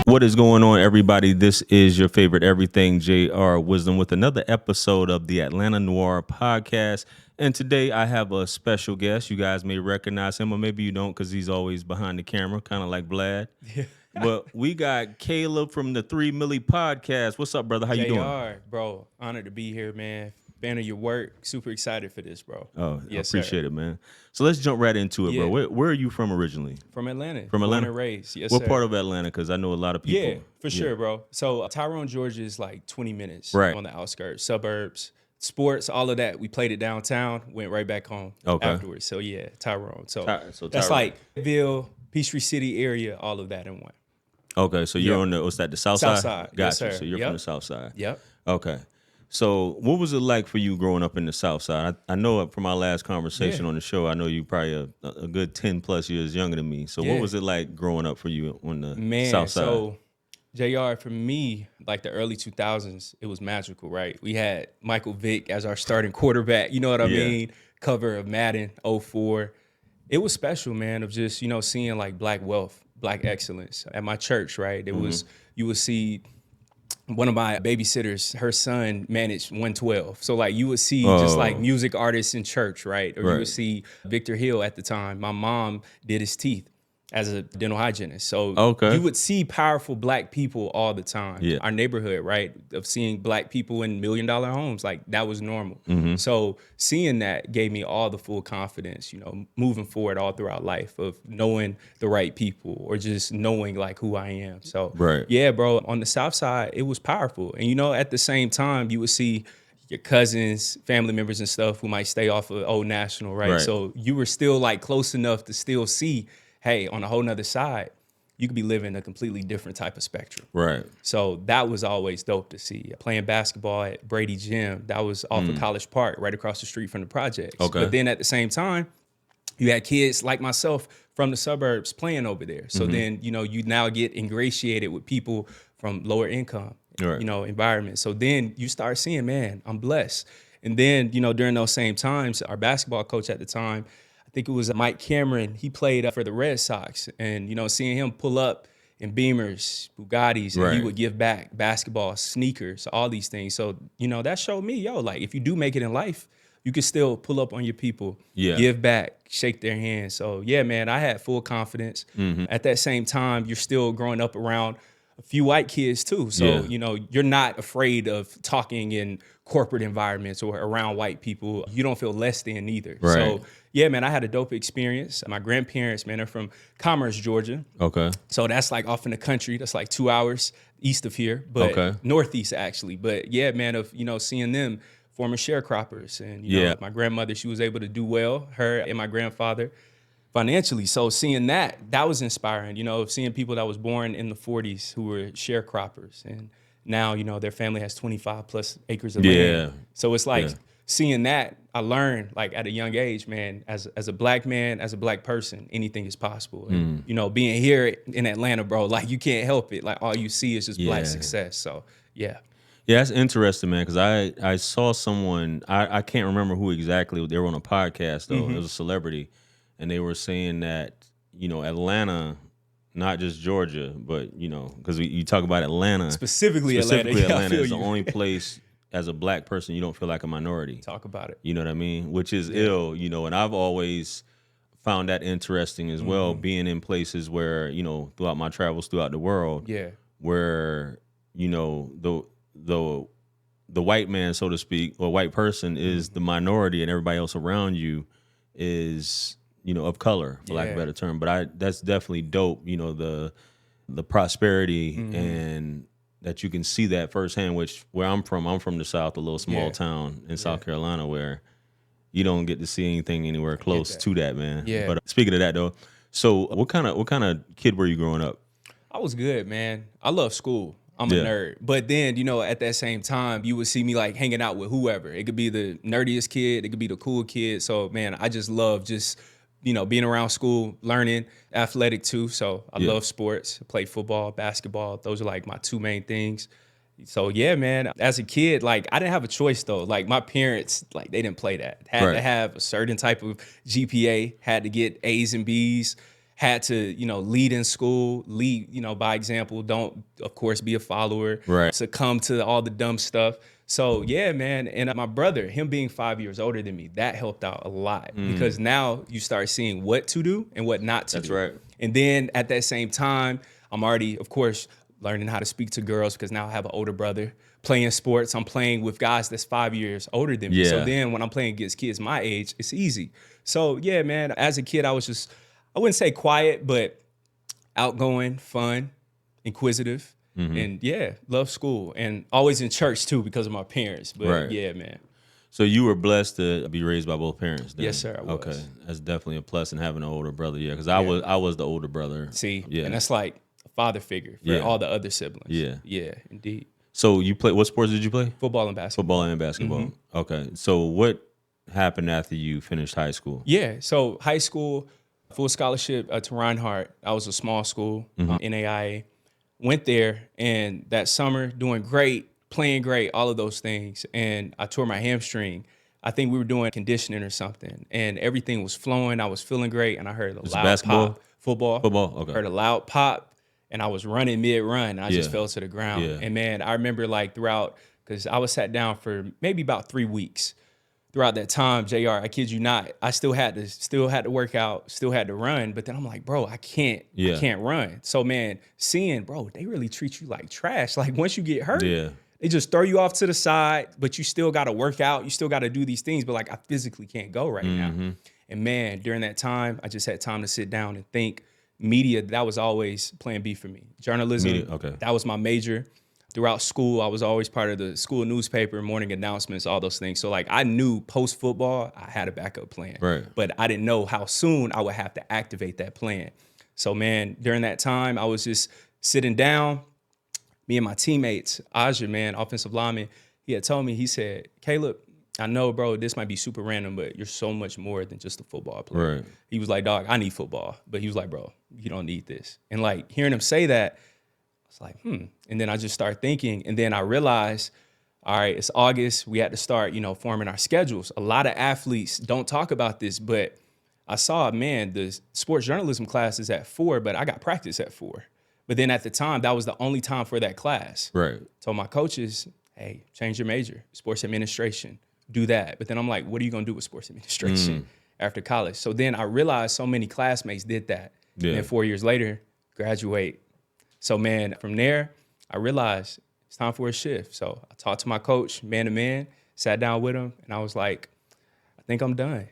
What is going on, everybody? This is your favorite everything, Jr. Wisdom, with another episode of the Atlanta Noir podcast. And today I have a special guest. You guys may recognize him, or maybe you don't, because he's always behind the camera, kind of like Vlad. Yeah. But we got Caleb from the 3 Milli podcast. What's up, brother? How you doing? Bro, honored to be here, man. Fan of your work. Super excited for this, bro. Oh, yes, I appreciate it, man. So let's jump right into it, bro. Where are you from originally? From Atlanta. From Atlanta? Born and raised, yes, What sir. part of Atlanta? Because I know a lot of people. Yeah, for sure, bro. So Tyrone, Georgia is like 20 minutes on the outskirts, suburbs, sports, all of that. We played it downtown, went right back home afterwards. So yeah, Tyrone. So that's like Ville, Peachtree City area, all of that in one. Okay, so you're on the, what's that, the south side? South side, Gotcha. yes, sir. So you're from the south side. Yep. Okay. So what was it like for you growing up in the south side? I know from our last conversation on the show, I know you probably a good 10 plus years younger than me. So what was it like growing up for you on the south side? So JR, for me, like the early 2000s, it was magical, right? We had Michael Vick as our starting quarterback. You know what I mean? Cover of Madden 04. It was special, man, of just, seeing like black wealth, black excellence at my church, right? It was, you would see one of my babysitters, her son managed 112. So like you would see just like music artists in church, right? Or you would see Victor Hill at the time. My mom did his teeth as a dental hygienist. So you would see powerful black people all the time. Yeah. Our neighborhood, right? Of seeing black people in $1 million homes, like that was normal. So seeing that gave me all the full confidence, moving forward all throughout life of knowing the right people or just knowing like who I am. So yeah, bro, on the south side, it was powerful. And at the same time, you would see your cousins, family members and stuff who might stay off of Old National, right? So you were still like close enough to still see, hey, on a whole nother side, you could be living a completely different type of spectrum. Right. So that was always dope to see. Playing basketball at Brady Gym, that was off of College Park, right across the street from the projects. But then at the same time, you had kids like myself from the suburbs playing over there. So then, you now get ingratiated with people from lower income, environments. So then you start seeing, man, I'm blessed. And then, during those same times, our basketball coach at the time, I think it was Mike Cameron. He played for the Red Sox, and seeing him pull up in Beamers, Bugattis, and he would give back basketball, sneakers, all these things. So that showed me, like if you do make it in life, you can still pull up on your people, give back, shake their hands. So yeah, man, I had full confidence. At that same time, you're still growing up around a few white kids too. So, you're not afraid of talking in corporate environments or around white people. You don't feel less than either. Right. So yeah, man, I had a dope experience. My grandparents, man, are from Commerce, Georgia. Okay. So that's like off in the country. That's like 2 hours east of here, but northeast actually. But yeah, man, of, seeing them, former sharecroppers. And, my grandmother, she was able to do well, her and my grandfather, financially. So seeing that was inspiring, seeing people that was born in the 40s who were sharecroppers. And now, their family has 25 plus acres of land. So it's like seeing that, I learned like at a young age, man, as a black man, as a black person, anything is possible. And, being here in Atlanta, bro, like you can't help it. Like all you see is just black success. So yeah. Yeah, that's interesting, man, because I saw someone, I can't remember who exactly, they were on a podcast though, it was a celebrity, and they were saying that, Atlanta, not just Georgia, but, because you talk about Atlanta. Specifically Atlanta is the only place as a black person you don't feel like a minority. Talk about it. You know what I mean? Which is ill, and I've always found that interesting as well, being in places where, throughout my travels throughout the world, where, the white man, so to speak, or white person is the minority and everybody else around you is, of color, for lack of a better term. But that's definitely dope, the prosperity and that you can see that firsthand, which where I'm from the South, a little small town in South Carolina where you don't get to see anything anywhere close to that, man. Yeah. But speaking of that though, so what kind of kid were you growing up? I was good, man. I love school. I'm a nerd. But then, at that same time, you would see me like hanging out with whoever. It could be the nerdiest kid. It could be the cool kid. So, man, I just love just, being around school, learning, athletic too. So I love sports. I play football, basketball. Those are like my two main things. So, yeah, man, as a kid, like I didn't have a choice though. Like my parents, like they didn't play that. Had to have a certain type of GPA, had to get A's and B's. had to, lead in school, lead, by example. Don't, of course, be a follower. Right. Succumb to all the dumb stuff. So yeah, man. And my brother, him being 5 years older than me, that helped out a lot because now you start seeing what to do and what not to do. That's right. And then at that same time, I'm already, of course, learning how to speak to girls because now I have an older brother. Playing sports, I'm playing with guys that's 5 years older than me. Yeah. So then when I'm playing against kids my age, it's easy. So yeah, man, as a kid, I was just, I wouldn't say quiet, but outgoing, fun, inquisitive. And yeah, love school and always in church too because of my parents. But yeah, man. So you were blessed to be raised by both parents then? Yes, sir, I was. Okay, that's definitely a plus in having an older brother. Yeah, because I was the older brother. See, yeah, and that's like a father figure for all the other siblings. Yeah, indeed. So you play, what sports did you play? Football and basketball. Football and basketball. Okay, so what happened after you finished high school? Yeah, so high school, full scholarship to Reinhardt. I was a small school, NAIA. Went there, and that summer, doing great, playing great, all of those things. And I tore my hamstring. I think we were doing conditioning or something, and everything was flowing. I was feeling great, and I heard a loud basketball? pop. Football. Okay. Heard a loud pop, and I was running mid-run, and I just fell to the ground. Yeah. And man, I remember like throughout, because I was sat down for maybe about 3 weeks. Throughout that time, JR, I kid you not, I still had to work out, still had to run. But then I'm like, bro, I can't run. So man, seeing, bro, they really treat you like trash. Like once you get hurt, they just throw you off to the side, but you still got to work out. You still got to do these things. But like, I physically can't go right now. And man, during that time, I just had time to sit down and think. Media, that was always plan B for me. Journalism, that was my major. Throughout school, I was always part of the school newspaper, morning announcements, all those things. So like I knew post-football, I had a backup plan. Right. But I didn't know how soon I would have to activate that plan. So man, during that time, I was just sitting down. Me and my teammates, Aja, man, offensive lineman, he had told me, he said, Caleb, I know, bro, this might be super random, but you're so much more than just a football player. Right. He was like, dog, I need football. But he was like, bro, you don't need this. And like hearing him say that, I was like, And then I just started thinking. And then I realized, all right, it's August. We had to start, forming our schedules. A lot of athletes don't talk about this, but I saw, man, the sports journalism class is at 4, but I got practice at 4. But then at the time, that was the only time for that class. Right. Told my coaches, hey, change your major, sports administration, do that. But then I'm like, what are you going to do with sports administration after college? So then I realized so many classmates did that. Yeah. And then 4 years later, graduate. So man, from there, I realized it's time for a shift. So I talked to my coach, man to man, sat down with him, and I was like, I think I'm done.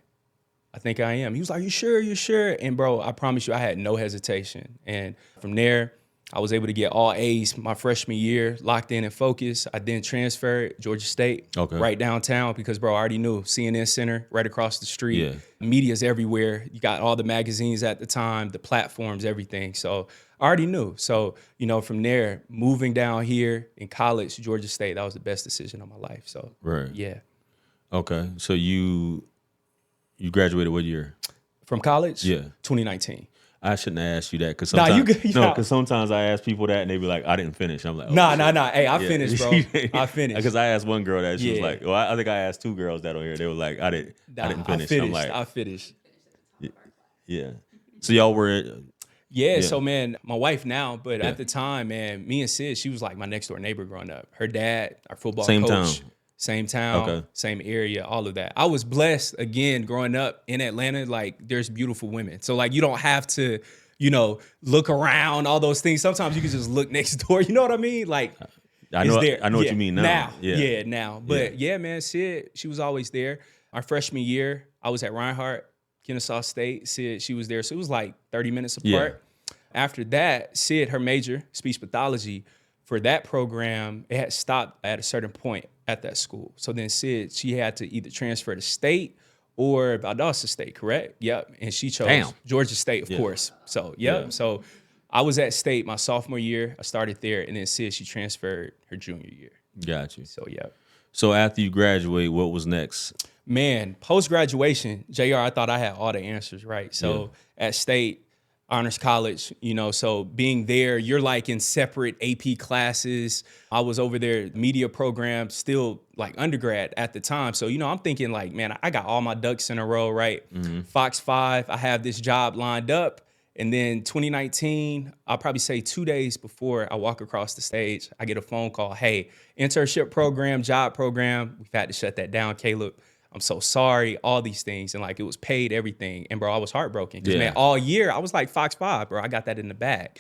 I think I am. He was like, you sure? You sure? And bro, I promise you, I had no hesitation. And from there, I was able to get all A's my freshman year, locked in and focused. I then transferred Georgia State, right downtown, because bro, I already knew CNN Center right across the street. Yeah. Media's everywhere. You got all the magazines at the time, the platforms, everything. So I already knew. So, from there, moving down here in college, Georgia State, that was the best decision of my life. So, yeah. Okay. So you graduated what year? From college? Yeah. 2019. I shouldn't have asked you that because sometimes, because sometimes I ask people that and they be like, I didn't finish. I'm like, nah. Hey, I finished, bro. I finished. Because I asked one girl that she was like, well, I think I asked 2 girls that on here. They were like, I didn't finish. I'm like, I finished. Yeah. So y'all were. Yeah, so man, my wife now, but at the time, man, me and Sid, she was like my next door neighbor growing up. Her dad, our football coach. Same town, same area, all of that. I was blessed, again, growing up in Atlanta, like there's beautiful women. So like you don't have to, look around, all those things. Sometimes you can just look next door, you know what I mean? Like I know what you mean now. Now. But yeah, man, Sid, she was always there. Our freshman year, I was at Reinhardt, Kennesaw State. Sid, she was there. So it was like 30 minutes apart. After that, Sid, her major, speech pathology, for that program, it had stopped at a certain point at that school. So then Sid, she had to either transfer to state or Valdosta State, correct? Yep. And she chose Georgia State, of course. So, So I was at State my sophomore year. I started there. And then Sid, she transferred her junior year. Got you. So, yeah. So after you graduate, what was next? Man, post-graduation, JR, I thought I had all the answers, right? So at State, honors college, so being there, you're like in separate AP classes. I was over there, media program, still like undergrad at the time. So, I'm thinking like, man, I got all my ducks in a row, right? Fox 5, I have this job lined up. And then 2019, I'll probably say 2 days before I walk across the stage, I get a phone call. Hey, internship program, job program. We've had to shut that down, Caleb. I'm so sorry, all these things. And like, it was paid, everything. And bro, I was heartbroken. Because man, all year, I was like Fox 5, bro. I got that in the bag.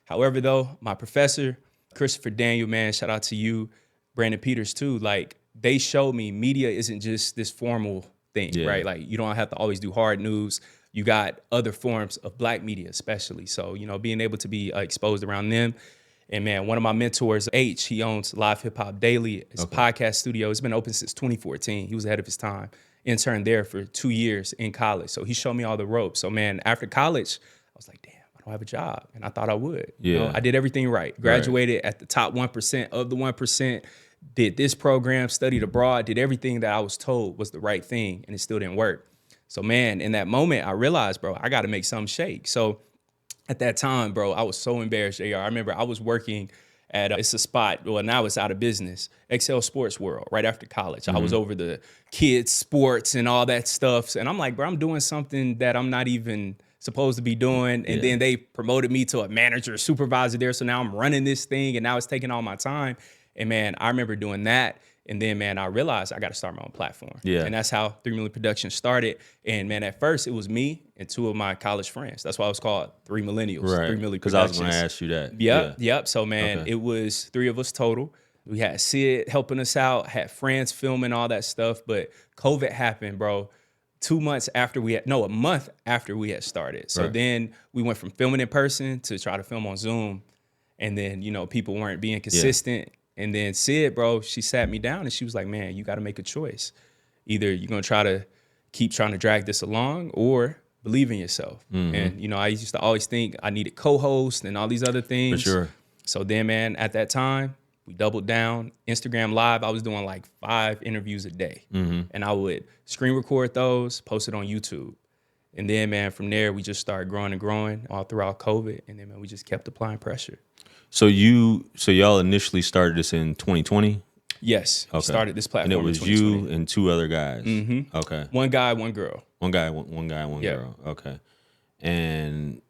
However, though, my professor, Christopher Daniel, man, shout out to you, Brandon Peters too. Like, they showed me media isn't just this formal thing, right? Like, you don't have to always do hard news. You got other forms of Black media, especially. So, you know, being able to be exposed around them. And man, one of my mentors, H, he owns Live Hip Hop Daily. His podcast studio. It's been open since 2014. He was ahead of his time. Interned there for 2 years in college. So he showed me all the ropes. So man, after college, I was like, damn, I don't have a job. And I thought I would. You know, I did everything right. Graduated at the top 1% of the 1%. Did this program, studied abroad, did everything that I was told was the right thing. And it still didn't work. So man, in that moment, I realized, bro, I got to make something shake. So at that time, bro, I was so embarrassed, JR. I remember I was working at, it's a spot, well, now it's out of business, Excel Sports World, right after college. I was over the kids' sports and all that stuff. And I'm like, bro, I'm doing something that I'm not even supposed to be doing. And then they promoted me to a manager, supervisor there. So now I'm running this thing and now it's taking all my time. And man, I remember doing that. And then, man, I realized I got to start my own platform. And that's how 3 Million Productions started. And, man, at first, it was me and 2 of my college friends. That's why it was called 3 Millennials, 3 Million Productions. Because I was going to ask you that. Yep. So, man, it was 3 of us total. We had Sid helping us out, had friends filming, all that stuff. But COVID happened, bro, 2 months after a month after we had started. So then we went from filming in person to try to film on Zoom. And then, you know, people weren't being consistent. And then Sid, bro, she sat me down and she was like, man, you got to make a choice. Either you're going to try to keep trying to drag this along or believe in yourself. And, you know, I used to always think I needed co-hosts and all these other things. For sure. So then, man, at that time, we doubled down. Instagram Live, I was doing like 5 interviews a day. And I would screen record those, post it on YouTube. And then, man, from there, we just started growing and growing all throughout COVID. And then, man, we just kept applying pressure. So y'all initially started this in 2020? Yes. Okay. Started this platform. And it was you and 2 other guys. Okay. One guy, one girl. One guy, one girl. Okay. And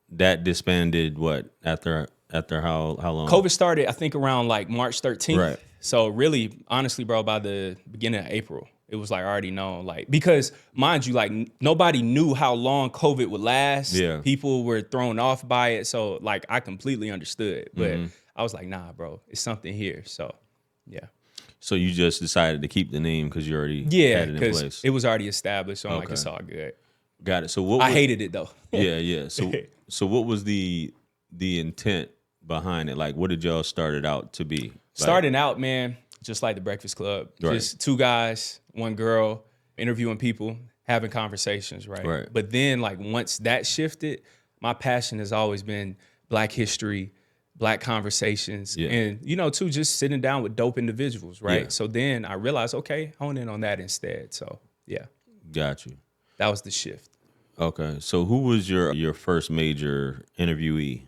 that disbanded what after how long? COVID started, I think, around like March 13th. Right. So really, honestly, bro, by the beginning of April, it was like already known. Like, because mind you, like nobody knew how long COVID would last. Yeah. People were thrown off by it. So like I completely understood. But I was like, nah, bro, it's something here. So yeah. So you just decided to keep the name because you already had it in place. It was already established. So I'm like, it's all good. Got it. So I hated it though. Yeah. So what was the intent behind it? Like, what did y'all start it out to be? Starting out, man, just like the Breakfast Club, just 2 guys, 1 girl, interviewing people, having conversations, right? But then, like, once that shifted, my passion has always been Black history, Black conversations, and, you know, too, just sitting down with dope individuals, right? So then I realized, okay, hone in on that instead. So, yeah. Got you. That was the shift. Okay. So who was your first major interviewee?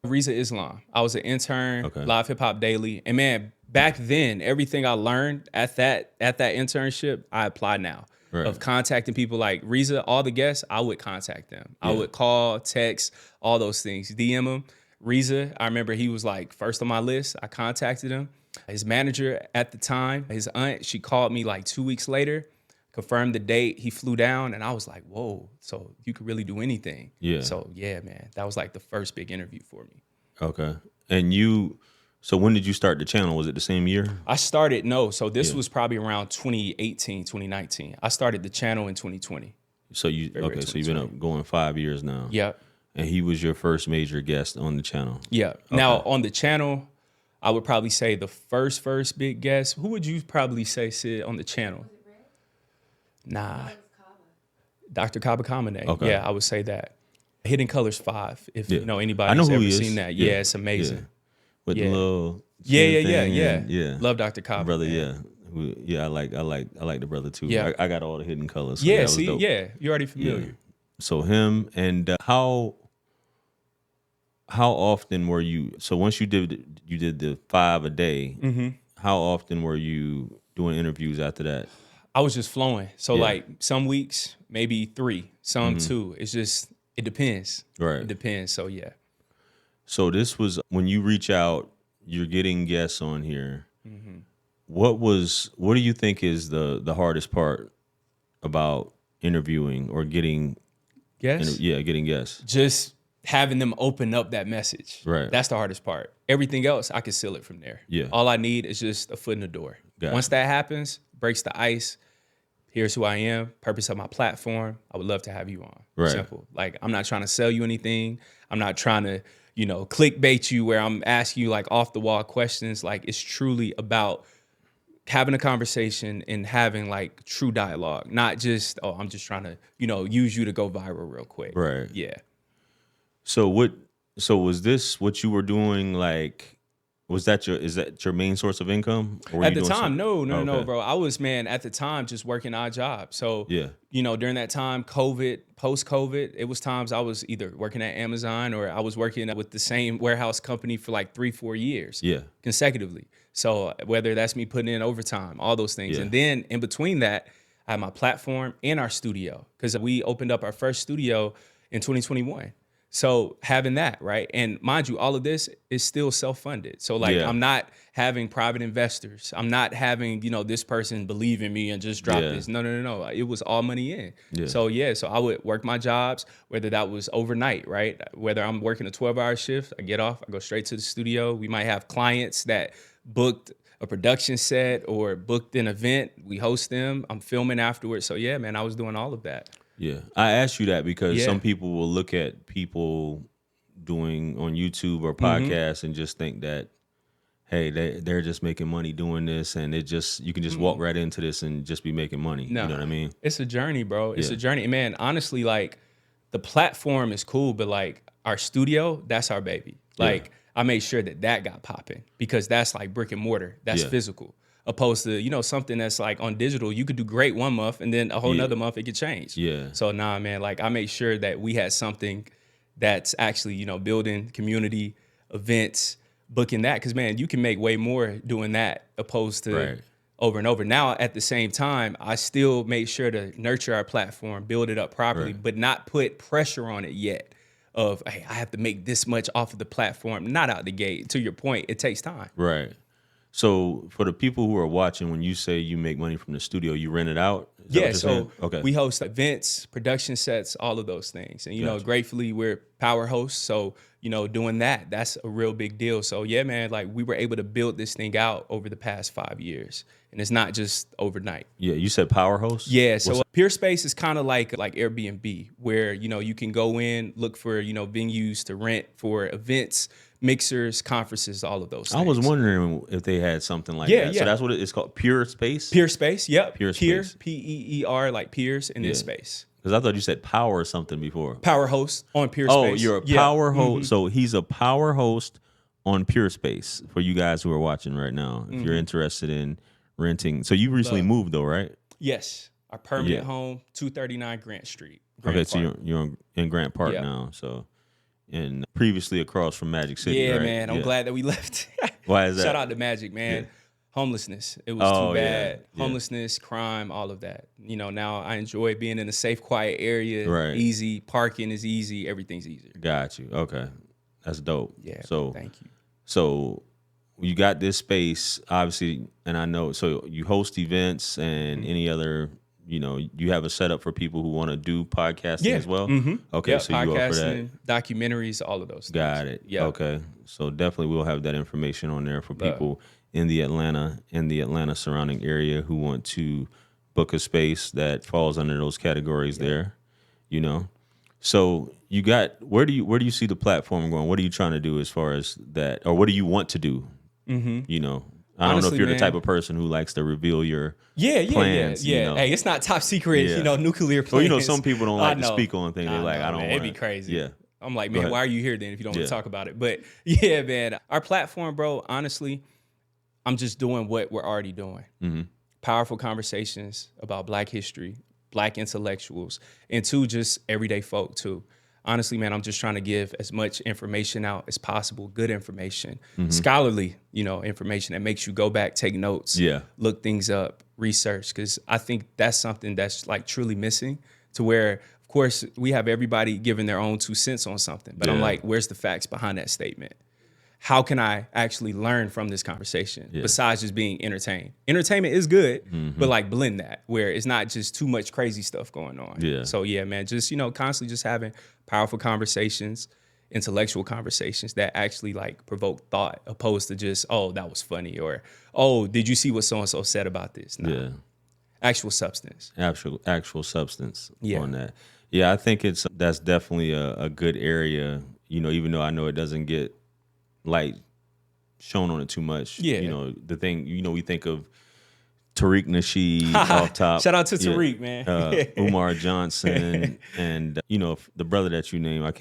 Riza Islam. I was an intern, Live Hip Hop Daily. And man, back then, everything I learned at that internship, I apply now. Of contacting people like Riza, all the guests, I would contact them. I would call, text, all those things, DM them. Riza, I remember he was like first on my list. I contacted him. His manager at the time, his aunt, she called me like 2 weeks later, confirmed the date. He flew down and I was like, whoa, so you could really do anything. Yeah. So yeah, man, that was like the first big interview for me. Okay. And so when did you start the channel? Was it the same year? I started, so this was probably around 2018, 2019. I started the channel in 2020. So so you've been up going 5 years now. Yep. And he was your first major guest on the channel. Yeah. Okay. Now on the channel, I would probably say the first big guest. Who would you probably say, Sid, on the channel? Nah. Dr. Kaba Kamene. Okay. Yeah, I would say that. Hidden Colors 5, if you know anybody's ever seen that. Yeah, it's amazing. Yeah. With the little yeah. Love Dr. Kaba. Brother, yeah, I like the brother too. Yeah. I got all the Hidden Colors. So yeah, you're already familiar. Yeah. So him and how often were you? So once you did the 5 a day, how often were you doing interviews after that? I was just flowing. So like some weeks, maybe 3, some 2. It's just It depends. Right. It depends. So yeah. So this was when you reach out, you're getting guests on here. Mm-hmm. What do you think is the hardest part about interviewing or getting getting guests? Just having them open up that message. Right. That's the hardest part. Everything else, I can seal it from there. Yeah. All I need is just a foot in the door. Once that happens, breaks the ice, here's who I am, purpose of my platform, I would love to have you on. Right. Simple. Like, I'm not trying to sell you anything. I'm not trying to, clickbait you where I'm asking you like off the wall questions. Like, it's truly about having a conversation and having like true dialogue, not just, I'm just trying to, use you to go viral real quick. Right. Yeah. So was this what you were doing? Like, is that your main source of income? Or At the time, no, okay. bro. I was, at the time just working odd jobs. So, Yeah. During that time, post-COVID, it was times I was either working at Amazon or I was working with the same warehouse company for like 3-4 years consecutively. So whether that's me putting in overtime, all those things. Yeah. And then in between that, I had my platform and our studio because we opened up our first studio in 2021. So having that, right? And mind you, all of this is still self-funded. So like, I'm not having private investors. I'm not having, this person believe in me and just drop this. No. It was all money in. Yeah. So I would work my jobs, whether that was overnight, right? Whether I'm working a 12-hour shift, I get off, I go straight to the studio. We might have clients that booked a production set or booked an event. We host them. I'm filming afterwards. So yeah, man, I was doing all of that. Yeah, I asked you that because some people will look at people doing on YouTube or podcasts and just think that, hey, they're just making money doing this, and you can just walk right into this and just be making money. No, you know what I mean? It's a journey, bro. It's a journey. And man, honestly, like the platform is cool, but like our studio, that's our baby. Like I made sure that got popping because that's like brick and mortar. That's physical. Opposed to, something that's like on digital, you could do great one month and then a whole nother month it could change. Yeah. So nah, man, like I made sure that we had something that's actually, building community events, booking that. Cause man, you can make way more doing that opposed to over and over. Now, at the same time, I still made sure to nurture our platform, build it up properly, but not put pressure on it yet of, hey, I have to make this much off of the platform, not out the gate. To your point, it takes time. Right. So for the people who are watching, when you say you make money from the studio, you rent it out? So we host events, production sets, all of those things. And, gratefully, we're power hosts. So, doing that's a real big deal. So, yeah, man, like we were able to build this thing out over the past 5 years. And it's not just overnight. Yeah, you said power host? Yeah, so Peer Space is kind of like Airbnb where, you can go in, look for, venues to rent for events, mixers, conferences, all of those things. I was wondering if they had something like that. Yeah. So that's what it's called, Pure Space? Peer Space, yep. Pure Space. Peer, like peers in this space. Because I thought you said power or something before. Power host on Pure Space. Oh, you're a power host. Mm-hmm. So he's a power host on Pure Space for you guys who are watching right now. If you're interested in renting. So you recently moved though, right? Yes. Our permanent home, 239 Grant Street. Okay, so you're in Grant Park now. So, and previously across from Magic City, yeah, right? Man. I'm glad that we left. Why is that? Shout out to Magic, man. Yeah. Homelessness. It was too bad. Yeah. Homelessness, crime, all of that. Now I enjoy being in a safe, quiet area. Right. Easy. Parking is easy. Everything's easier. Got you. Okay. That's dope. Yeah. So thank you. So you got this space, obviously, and I know, so you host events and any other, you have a setup for people who want to do podcasting as well? Mm-hmm. Okay, so you offer that. Documentaries, all of those things. Got it. Yeah. Okay. So definitely we'll have that information on there for people in the Atlanta surrounding area who want to book a space that falls under those categories there, So you got, where do you see the platform going? What are you trying to do as far as that, or what do you want to do? Mm-hmm. I don't know if you're the type of person who likes to reveal your plans. Yeah. Hey, it's not top secret, nuclear plans. Well, some people don't like to speak on things. They're like, I don't want to. It'd be crazy. Yeah. I'm like, man, why are you here then if you don't want to talk about it? But yeah, man, our platform, bro, honestly, I'm just doing what we're already doing. Mm-hmm. Powerful conversations about Black history, Black intellectuals, and just everyday folk too. Honestly, man, I'm just trying to give as much information out as possible, good information, scholarly, information that makes you go back, take notes, look things up, research, because I think that's something that's like truly missing, to where Of course, we have everybody giving their own 2 cents on something, but I'm like, where's the facts behind that statement? How can I actually learn from this conversation besides just being entertained? Entertainment is good, but like blend that where it's not just too much crazy stuff going on. Yeah. So yeah, man, just, constantly just having powerful conversations, intellectual conversations that actually like provoke thought opposed to just, oh, that was funny, or, oh, did you see what so-and-so said about this? No. Yeah. Actual substance. Actual substance on that. Yeah, I think that's definitely a good area, even though I know it doesn't get light shown on it too much. Yeah. The thing, we think of Tariq Nasheed off top. Shout out to Tariq, man. Umar Johnson, and the brother that you name, I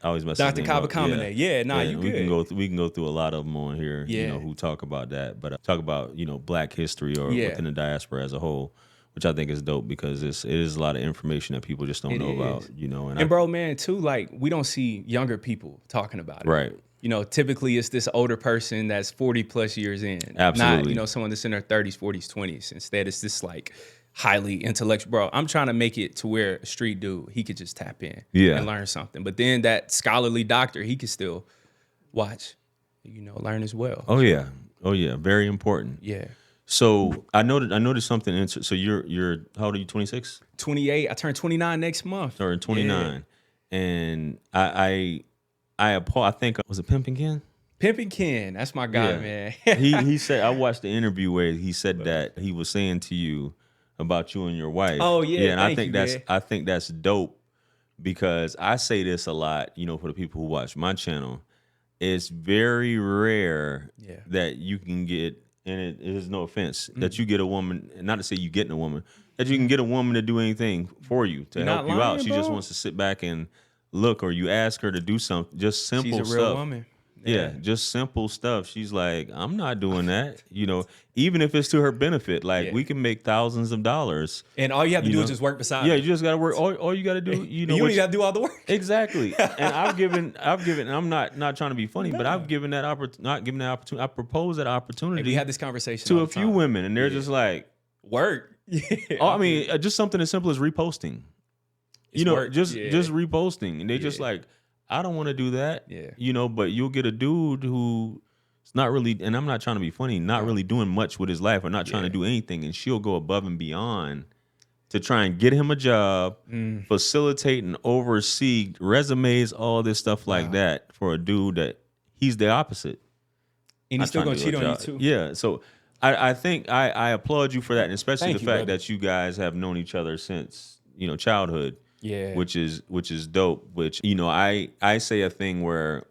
always mess Dr. his name up. Kaba you good. We can go through a lot of them on here, who talk about that. But talk about Black history or within the diaspora as a whole, which I think is dope because it is a lot of information that people just don't know about. And bro, man, too, like we don't see younger people talking about it. Right. Typically it's this older person that's 40 plus years in. Absolutely. Not, someone that's in their 30s, 40s, 20s. Instead, it's this like highly intellectual. Bro, I'm trying to make it to where a street dude, he could just tap in and learn something. But then that scholarly doctor, he could still watch, learn as well. Oh, yeah. Very important. Yeah. So I noticed something. So you're how old are you? 26? 28. I turn 29 next month. Or 29. Yeah. And I think, was it Pimpin' Ken? Pimpin' Ken, that's my guy, man. he said, I watched the interview where he said that he was saying to you about you and your wife. Oh yeah, and I think that's dope because I say this a lot, for the people who watch my channel. It's very rare that you can get, and it is no offense, that you get a woman, not to say you getting a woman, that you can get a woman to do anything for you, to help you out. She just wants to sit back and look, or you ask her to do something, just simple stuff. She's a real woman. Yeah, just simple stuff. She's like, I'm not doing that. Even if it's to her benefit, like we can make thousands of dollars. And all you have to do is just work beside her. her. You just got to work. All you got to do, you don't got to do all the work. Exactly. And I've given. And I'm not trying to be funny, but I've given that opportunity. I proposed that opportunity. And we had this conversation to a few women, and they're just like, work. I mean, just something as simple as reposting. Just reposting, and they just like, I don't want to do that. Yeah. But you'll get a dude who's not really, and I'm not trying to be funny, not really doing much with his life or not trying to do anything, and she'll go above and beyond to try and get him a job, facilitate and oversee resumes, all this stuff like that for a dude that he's the opposite. And he's still going to cheat on you too. Yeah. So I think I applaud you for that, and especially the fact that you guys have known each other since, childhood. Yeah, which is dope. Which I say a thing where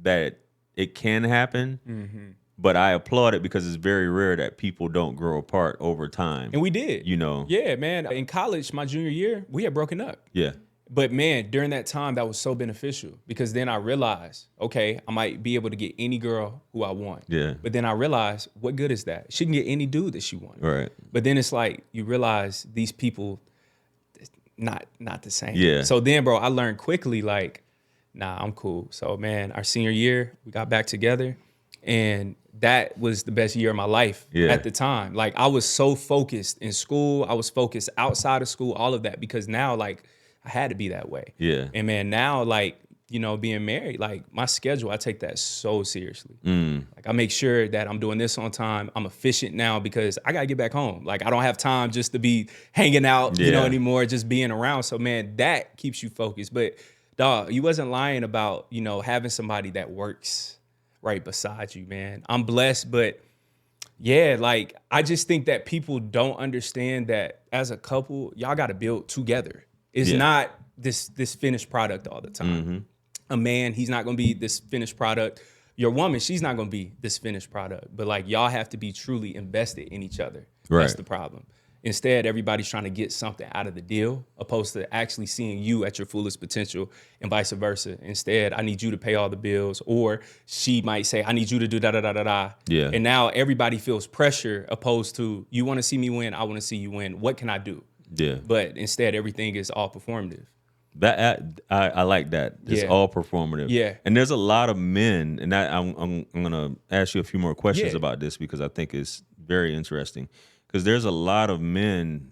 that it can happen, but I applaud it because it's very rare that people don't grow apart over time. And we did, Yeah, man. In college, my junior year, we had broken up. Yeah, but man, during that time, that was so beneficial because then I realized, okay, I might be able to get any girl who I want. Yeah, but then I realized, what good is that? She can get any dude that she wants. Right. But then it's like you realize these people. Not the same. Yeah. So then, bro, I learned quickly, like, nah, I'm cool. So, man, our senior year, we got back together, and that was the best year of my life at the time. Like, I was so focused in school. I was focused outside of school, all of that, because now, like, I had to be that way. Yeah. And, man, now, like, being married, like, my schedule, I take that so seriously. Like, I make sure that I'm doing this on time. I'm efficient now because I got to get back home. Like, I don't have time just to be hanging out, anymore, just being around. So, man, that keeps you focused. But, dog, you wasn't lying about, having somebody that works right beside you, man. I'm blessed, but, yeah, like, I just think that people don't understand that as a couple, y'all got to build together. It's not this finished product all the time. A man, he's not going to be this finished product. Your woman, she's not going to be this finished product. But like y'all have to be truly invested in each other. Right. That's the problem. Instead, everybody's trying to get something out of the deal opposed to actually seeing you at your fullest potential and vice versa. Instead, I need you to pay all the bills, or she might say, I need you to do da-da-da-da-da. Yeah. And now everybody feels pressure opposed to, you want to see me win, I want to see you win. What can I do? Yeah. But instead, everything is all performative. That I like that. It's all performative. Yeah. And there's a lot of men, and I'm gonna ask you a few more questions about this because I think it's very interesting. Because there's a lot of men,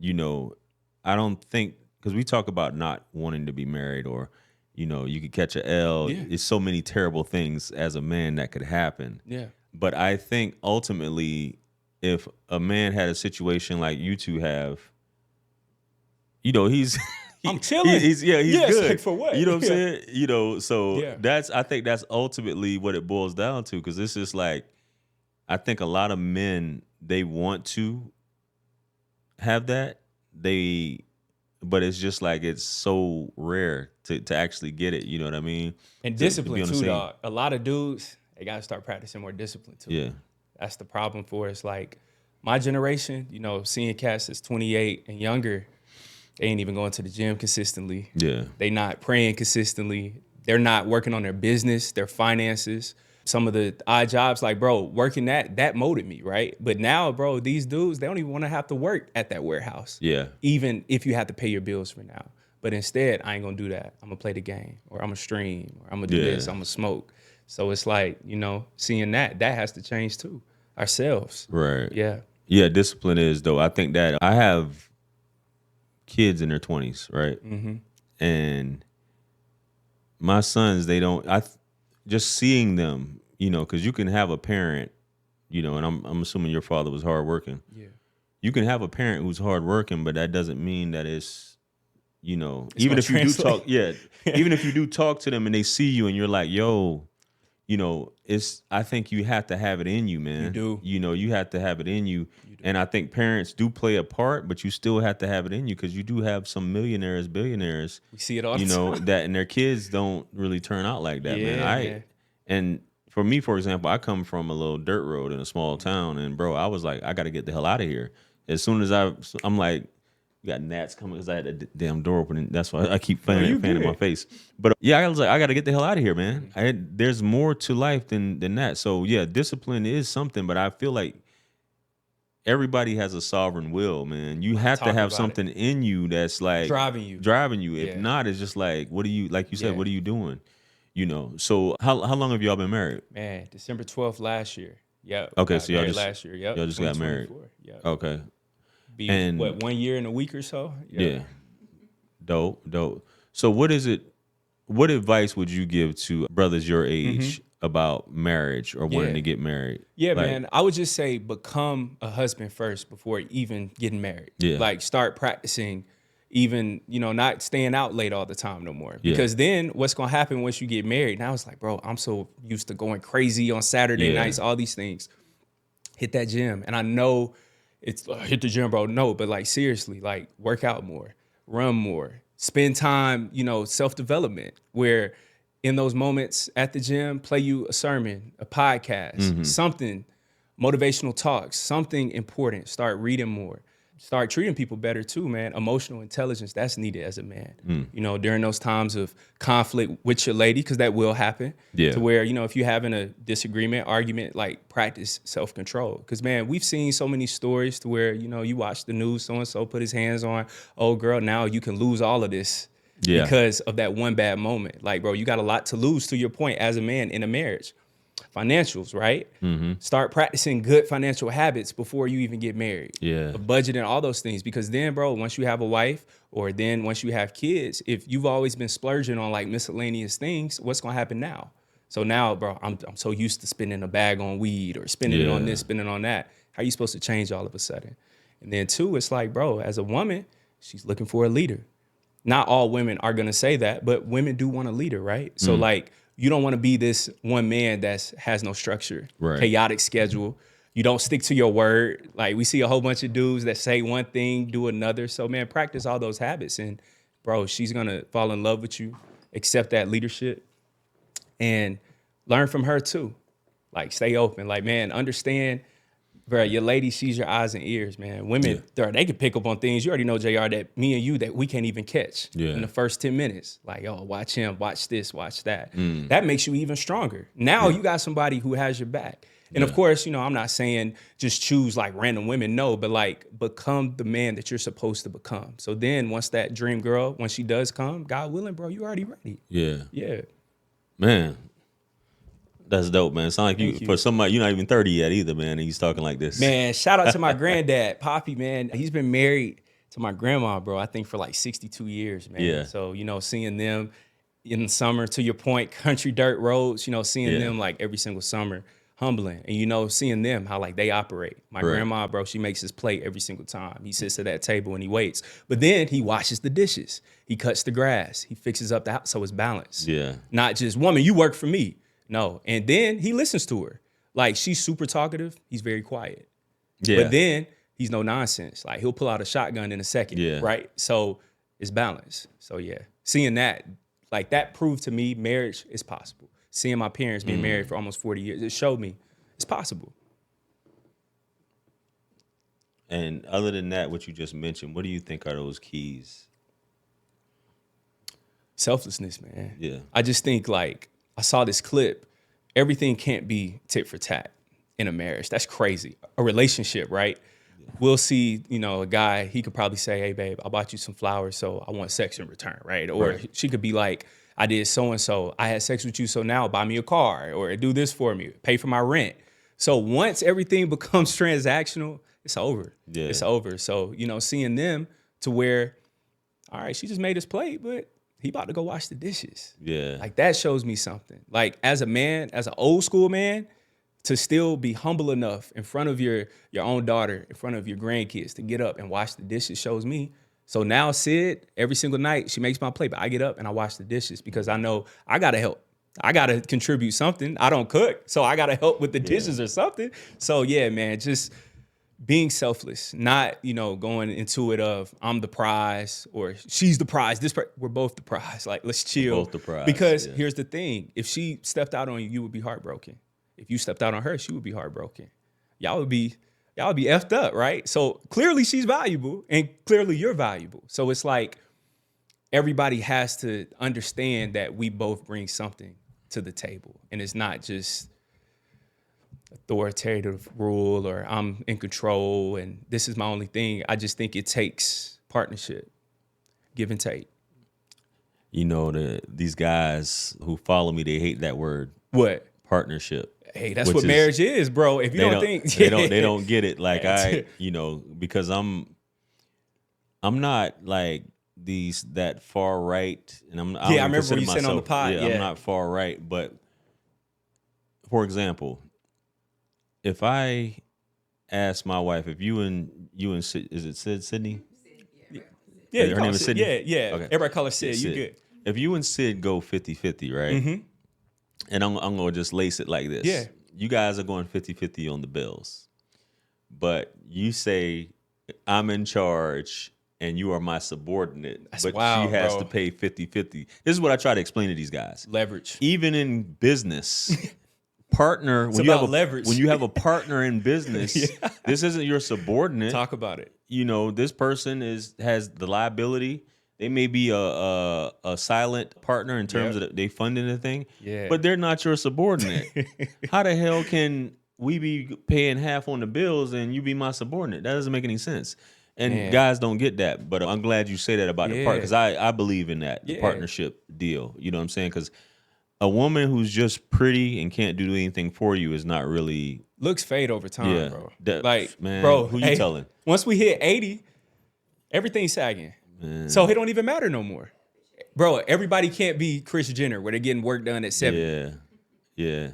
I don't think because we talk about not wanting to be married, or, you know, you could catch a L. Yeah. It's so many terrible things as a man that could happen. Yeah. But I think ultimately, if a man had a situation like you two have, you know, he's I'm chilling. He's good. Like, for what? You know what I'm saying? You know, so Yeah. I think that's ultimately what it boils down to, because it's just like, I think a lot of men, they want to have that, but it's just like, it's so rare to actually get it. You know what I mean? And To discipline be on the too, same- dog. A lot of dudes, they gotta start practicing more discipline too. Yeah. That's the problem for us. Like my generation, you know, seeing cats that's 28 and younger, they ain't even going to the gym consistently. Yeah. They not praying consistently. They're not working on their business, their finances. Some of the odd jobs, like, bro, working that molded me, right? But now, bro, these dudes, they don't even want to have to work at that warehouse. Yeah. Even if you have to pay your bills for now. But instead, I ain't gonna do that. I'm gonna play the game, or I'm gonna stream, or I'm gonna do this, I'm gonna smoke. So it's like, you know, seeing that has to change too. Ourselves. Right. Yeah. Yeah, discipline is, though. I think that I have kids in their 20s, right? Mm-hmm. And my sons, just seeing them, you know, because you can have a parent, you know, and I'm assuming your father was hardworking. Yeah. You can have a parent who's hardworking, but that doesn't mean that it's, you know, It's even gonna if you do talk, translate. even if you do talk to them and they see you and you're like, yo, you know, I think you have to have it in you, man. You do. You know, you have to have it in you. And I think parents do play a part, but you still have to have it in you, because you do have some millionaires, billionaires, We see it all you the know, time. that, and their kids don't really turn out like that, man. And for me, for example, I come from a little dirt road in a small town, and bro, I was like, I got to get the hell out of here. As soon as I'm like, you got gnats coming, because I had the damn door open, and that's why I keep fanning my face. But yeah, I was like, I got to get the hell out of here, man. There's more to life than that. So yeah, discipline is something, but I feel like everybody has a sovereign will, man. You have to have something in you that's like Driving you. If not, it's just like, what are you, like you said, what are you doing? You know. So how long have y'all been married? Man, December 12th last year. Yep. Okay, so y'all just last year. Yep. y'all just got married. Yep. Okay. Be And- 1 year and a week or so? Yeah. Dope. So what advice would you give to brothers your age about marriage or wanting to get married? Yeah, Like, man. I would just say become a husband first before even getting married. Yeah. Like start practicing, even, you know, not staying out late all the time no more. Yeah. Because then what's gonna happen once you get married? Now it's like, bro, I'm so used to going crazy on Saturday nights, all these things. Hit that gym. And I know it's hit the gym, bro. No, but like seriously, like work out more, run more, spend time, you know, self-development, where in those moments at the gym, play you a sermon, a podcast, something, motivational talks, something important. Start reading more. Start treating people better too, man. Emotional intelligence, that's needed as a man. You know, during those times of conflict with your lady, because that will happen. Yeah. To where, you know, if you're having a disagreement, argument, like practice self-control. Because, man, we've seen so many stories to where, you know, you watch the news, so-and-so put his hands on, oh, girl, now you can lose all of this. Yeah. Because of that one bad moment. Like, bro, you got a lot to lose, to your point, as a man in a marriage. Financials, right? Start practicing good financial habits before you even get married. Yeah. Budgeting, all those things. Because then, bro, once you have a wife, or then once you have kids, if you've always been splurging on like miscellaneous things, what's gonna happen now? So now, bro, I'm so used to spending a bag on weed, or spending it on this, spending on that. How are you supposed to change all of a sudden? And then two, it's like, bro, as a woman, she's looking for a leader. Not all women are gonna say that, but women do want a leader, right? So like, you don't want to be this one man that has no structure, chaotic schedule. You don't stick to your word. Like, we see a whole bunch of dudes that say one thing, do another. So, man, practice all those habits. And, bro, she's going to fall in love with you, accept that leadership, and learn from her, too. Like, stay open. Like, man, understand, bro, your lady sees your eyes and ears, man. Women, they can pick up on things. You already know, JR, that me and you, that we can't even catch in the first 10 minutes. Like, oh, watch him, watch this, watch that. That makes you even stronger. Now you got somebody who has your back. And of course, you know, I'm not saying just choose like random women, no, but like become the man that you're supposed to become. So then once that dream girl, when she does come, God willing, bro, you already ready. Yeah. Yeah. Man. That's dope, man. Sound like you for somebody, you're not even 30 yet either, man, and he's talking like this. Man, shout out to my granddad, Poppy, man. He's been married to my grandma, bro, I think for like 62 years, man. Yeah. So, seeing them in the summer, to your point, country dirt roads, seeing them like every single summer, humbling. And, seeing them, how like they operate. My grandma, bro, she makes his plate every single time. He sits at that table and he waits. But then he washes the dishes. He cuts the grass. He fixes up the house so it's balanced. Yeah. Not just, woman, you work for me. No. And then he listens to her. Like, she's super talkative. He's very quiet. Yeah. But then he's no nonsense. Like, he'll pull out a shotgun in a second, right? So it's balanced. So yeah, seeing that, like, that proved to me marriage is possible. Seeing my parents being married for almost 40 years, it showed me it's possible. And other than that, what you just mentioned, what do you think are those keys? Selflessness, man. Yeah. I just think, like, I saw this clip. Everything can't be tit for tat in a marriage. That's crazy. A relationship, right? We'll see, a guy, he could probably say, hey, babe, I bought you some flowers, so I want sex in return, right? Or she could be like, I did so-and-so. I had sex with you, so now buy me a car or do this for me, pay for my rent. So once everything becomes transactional, it's over. Yeah. It's over. So, seeing them to where, all right, she just made his plate, but he about to go wash the dishes. Yeah. Like, that shows me something. Like, as a man, as an old school man, to still be humble enough in front of your own daughter, in front of your grandkids, to get up and wash the dishes shows me. So now Sid, every single night, she makes my plate, but I get up and I wash the dishes because I know I got to help. I got to contribute something. I don't cook, so I got to help with the dishes or something. So yeah, man, just being selfless, not, going into it of I'm the prize or she's the prize. We're both the prize. Like, let's chill. We're both the prize. Because here's the thing. If she stepped out on you, you would be heartbroken. If you stepped out on her, she would be heartbroken. Y'all would be effed up, right? So clearly she's valuable and clearly you're valuable. So it's like everybody has to understand that we both bring something to the table. And it's not just authoritative rule or I'm in control and this is my only thing. I just think it takes partnership, give and take. These guys who follow me, they hate that word. What? Partnership. Hey, that's what marriage is, bro. If you don't think they don't get it. Like because I'm not like that far right, and I remember when you said on the pod. I'm not far right, but for example, if I ask my wife, if you and is it Sydney? Yeah, her name is Sydney. Yeah. Okay. Everybody call her Sid. You good? If you and Sid go 50-50, right? Mm-hmm. And I'm going to just lace it like this. Yeah. You guys are going 50-50 on the bills. But you say, I'm in charge and you are my subordinate. But wild, she has bro. to pay 50-50. This is what I try to explain to these guys. Leverage. Even in business, partner, when leverage. When you have a partner in business, this isn't your subordinate. Talk about it. This person has the liability. They may be a silent partner in terms of they funding the thing, but they're not your subordinate. How the hell can we be paying half on the bills and you be my subordinate? That doesn't make any sense. And guys don't get that. But I'm glad you say that about the part because I believe in that, the partnership deal. You know what I'm saying? Because a woman who's just pretty and can't do anything for you is not really... Looks fade over time, bro. Man, bro, who you telling? Once we hit 80, everything's sagging. Man. So it don't even matter no more. Bro, everybody can't be Kris Jenner where they're getting work done at 70. Yeah.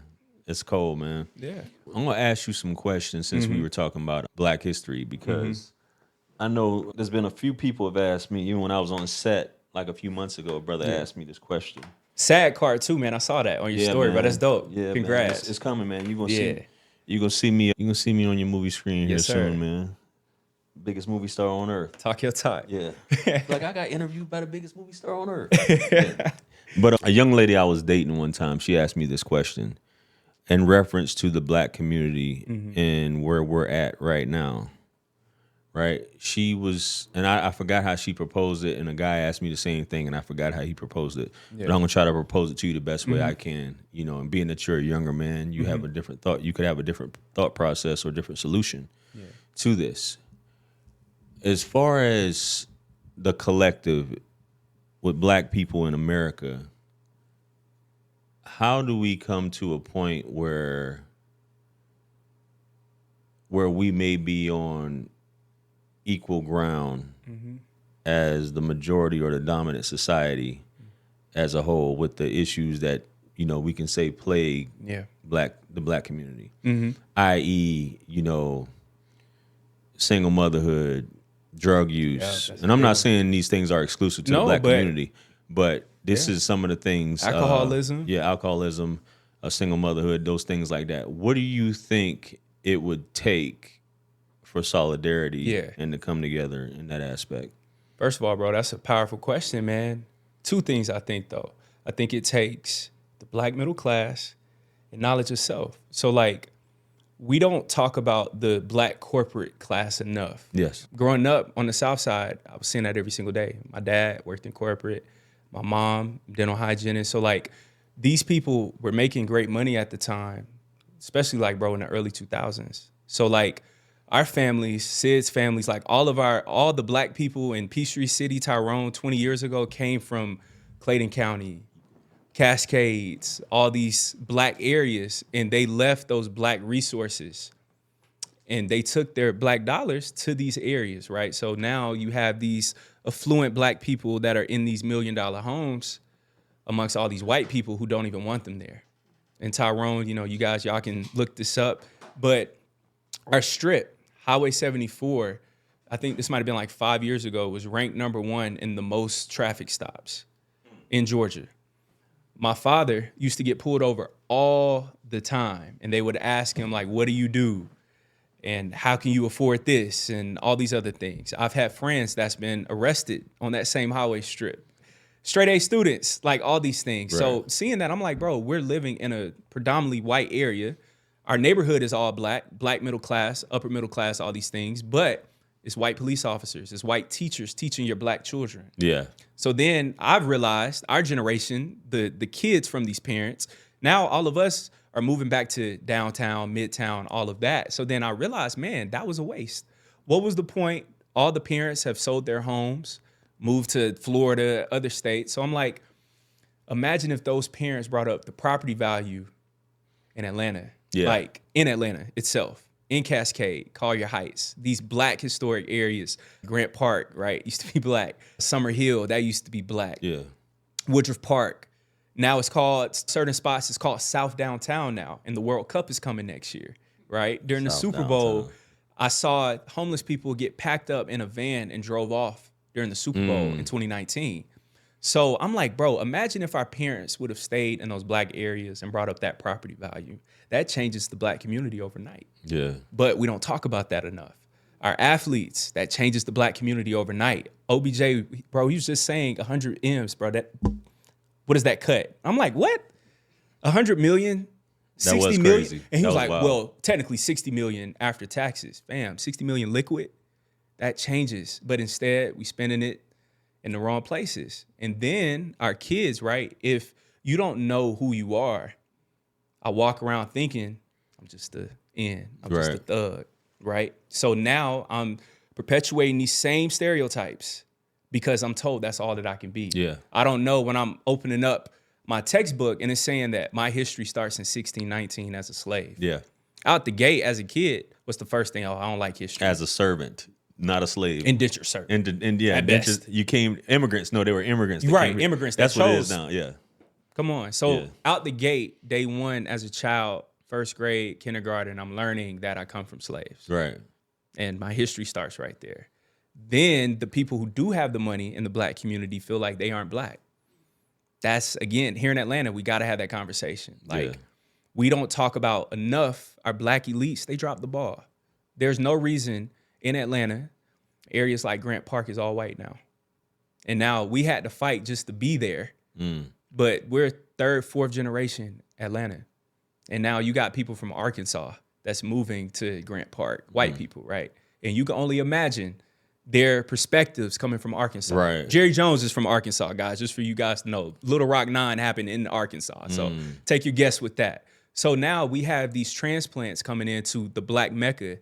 It's cold, man. Yeah. I'm going to ask you some questions since we were talking about Black history because I know there's been a few people have asked me, even when I was on set like a few months ago, a brother asked me this question. Sad card too, man. I saw that on your story, man. bro. That's dope. Yeah, congrats. Man. It's coming, man. You're gonna see me on your movie screen here soon, man. Biggest movie star on earth. Talk your talk. Yeah. Like I got interviewed by the biggest movie star on earth. Yeah. But a young lady I was dating one time, she asked me this question in reference to the Black community and where we're at right now. Right? She was, and I forgot how she proposed it, and a guy asked me the same thing, and I forgot how he proposed it. But I'm gonna try to propose it to you the best way I can. And being that you're a younger man, you have a different thought. You could have a different thought process or different solution to this. As far as the collective with Black people in America, how do we come to a point where we may be on equal ground as the majority or the dominant society as a whole with the issues that, we can say plague the black community, i.e., single motherhood, drug use. And I'm not saying these things are exclusive to the black community, but this is some of the things. Alcoholism. Alcoholism, a single motherhood, those things like that. What do you think it would take for solidarity and to come together in that aspect? First of all, bro, that's a powerful question, man. Two things I think, though. I think it takes the black middle class and knowledge of self. So, like, we don't talk about the black corporate class enough. Yes. Growing up on the South Side, I was seeing that every single day. My dad worked in corporate. My mom, dental hygienist. So, like, these people were making great money at the time, especially, like, bro, in the early 2000s. So, like, our families, Sid's families, like all the black people in Peachtree City, Tyrone, 20 years ago came from Clayton County, Cascades, all these black areas, and they left those black resources and they took their black dollars to these areas, right? So now you have these affluent black people that are in these $1 million homes amongst all these white people who don't even want them there. In Tyrone, y'all can look this up, but our strip, Highway 74, I think this might have been like 5 years ago, was ranked #1 in the most traffic stops in Georgia. My father used to get pulled over all the time, and they would ask him, like, what do you do? And how can you afford this? And all these other things. I've had friends that's been arrested on that same highway strip. Straight A students, like all these things. Right. So seeing that, I'm like, bro, we're living in a predominantly white area. Our neighborhood is all black middle class, upper middle class, all these things. But it's white police officers, it's white teachers teaching your black children. Yeah. So then I've realized our generation, the kids from these parents, now all of us are moving back to downtown, midtown, all of that. So then I realized, man, that was a waste. What was the point? All the parents have sold their homes, moved to Florida, other states. So I'm like, imagine if those parents brought up the property value in Atlanta. Yeah. Like in Atlanta itself, in Cascade, Collier Heights, these black historic areas, Grant Park, right, used to be black. Summer Hill, that used to be black. Yeah. Woodruff Park, now it's called, certain spots, it's called South Downtown now, and the World Cup is coming next year, right? During the Super Bowl, I saw homeless people get packed up in a van and drove off during the Super Bowl in 2019. So I'm like, bro, imagine if our parents would have stayed in those black areas and brought up that property value. That changes the black community overnight. Yeah. But we don't talk about that enough. Our athletes, that changes the black community overnight. OBJ, bro, he was just saying 100 M's, bro. What does that cut? I'm like, what? 100 million? 60 million? Crazy. And he was like, wild. Well, technically 60 million after taxes. Bam, 60 million liquid. That changes. But instead, we spending it in the wrong places. And then our kids, right? If you don't know who you are, I walk around thinking I'm just I'm just a thug, right? So now I'm perpetuating these same stereotypes because I'm told that's all that I can be. Yeah. I don't know when I'm opening up my textbook and it's saying that my history starts in 1619 as a slave. Yeah. Out the gate as a kid, what's the first thing? Oh, I don't like history. As a servant. Not a slave. Indentured servant. Indentured, you came, immigrants. No, they were immigrants. Right, immigrants. That's what it is now, yeah. Come on. So out the gate, day one as a child, first grade, kindergarten, I'm learning that I come from slaves. Right. And my history starts right there. Then the people who do have the money in the black community feel like they aren't black. That's, again, here in Atlanta, we got to have that conversation. Like, we don't talk about enough our black elites, they drop the ball. There's no reason in Atlanta, areas like Grant Park is all white now. And now we had to fight just to be there. But we're third, fourth generation Atlanta. And now you got people from Arkansas that's moving to Grant Park, white people, right? And you can only imagine their perspectives coming from Arkansas. Right. Jerry Jones is from Arkansas, guys, just for you guys to know. Little Rock 9 happened in Arkansas. So take your guess with that. So now we have these transplants coming into the black Mecca,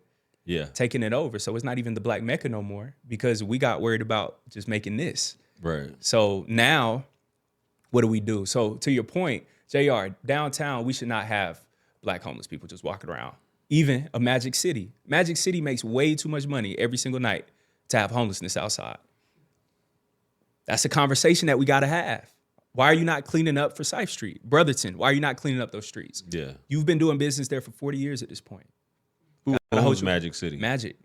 taking it over. So it's not even the black Mecca no more because we got worried about just making this. Right. So now, what do we do? So to your point, JR, downtown, we should not have black homeless people just walking around. Even a Magic City. Magic City makes way too much money every single night. to have homelessness outside? That's a conversation that we got to have. Why are you not cleaning up for Sipes Street? Brotherton, why are you not cleaning up those streets? Yeah. You've been doing business there for 40 years at this point. Who owns Magic City? Magic.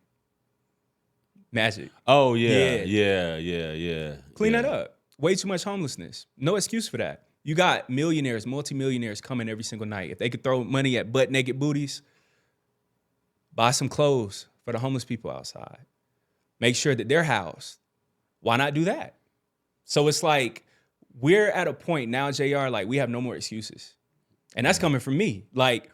Oh, yeah. Clean that up. Way too much homelessness. No excuse for that. You got millionaires, multimillionaires coming every single night. If they could throw money at butt naked booties, buy some clothes for the homeless people outside. Make sure that they're housed. Why not do that? So it's like, we're at a point now, JR, like we have no more excuses. And that's coming from me. Like,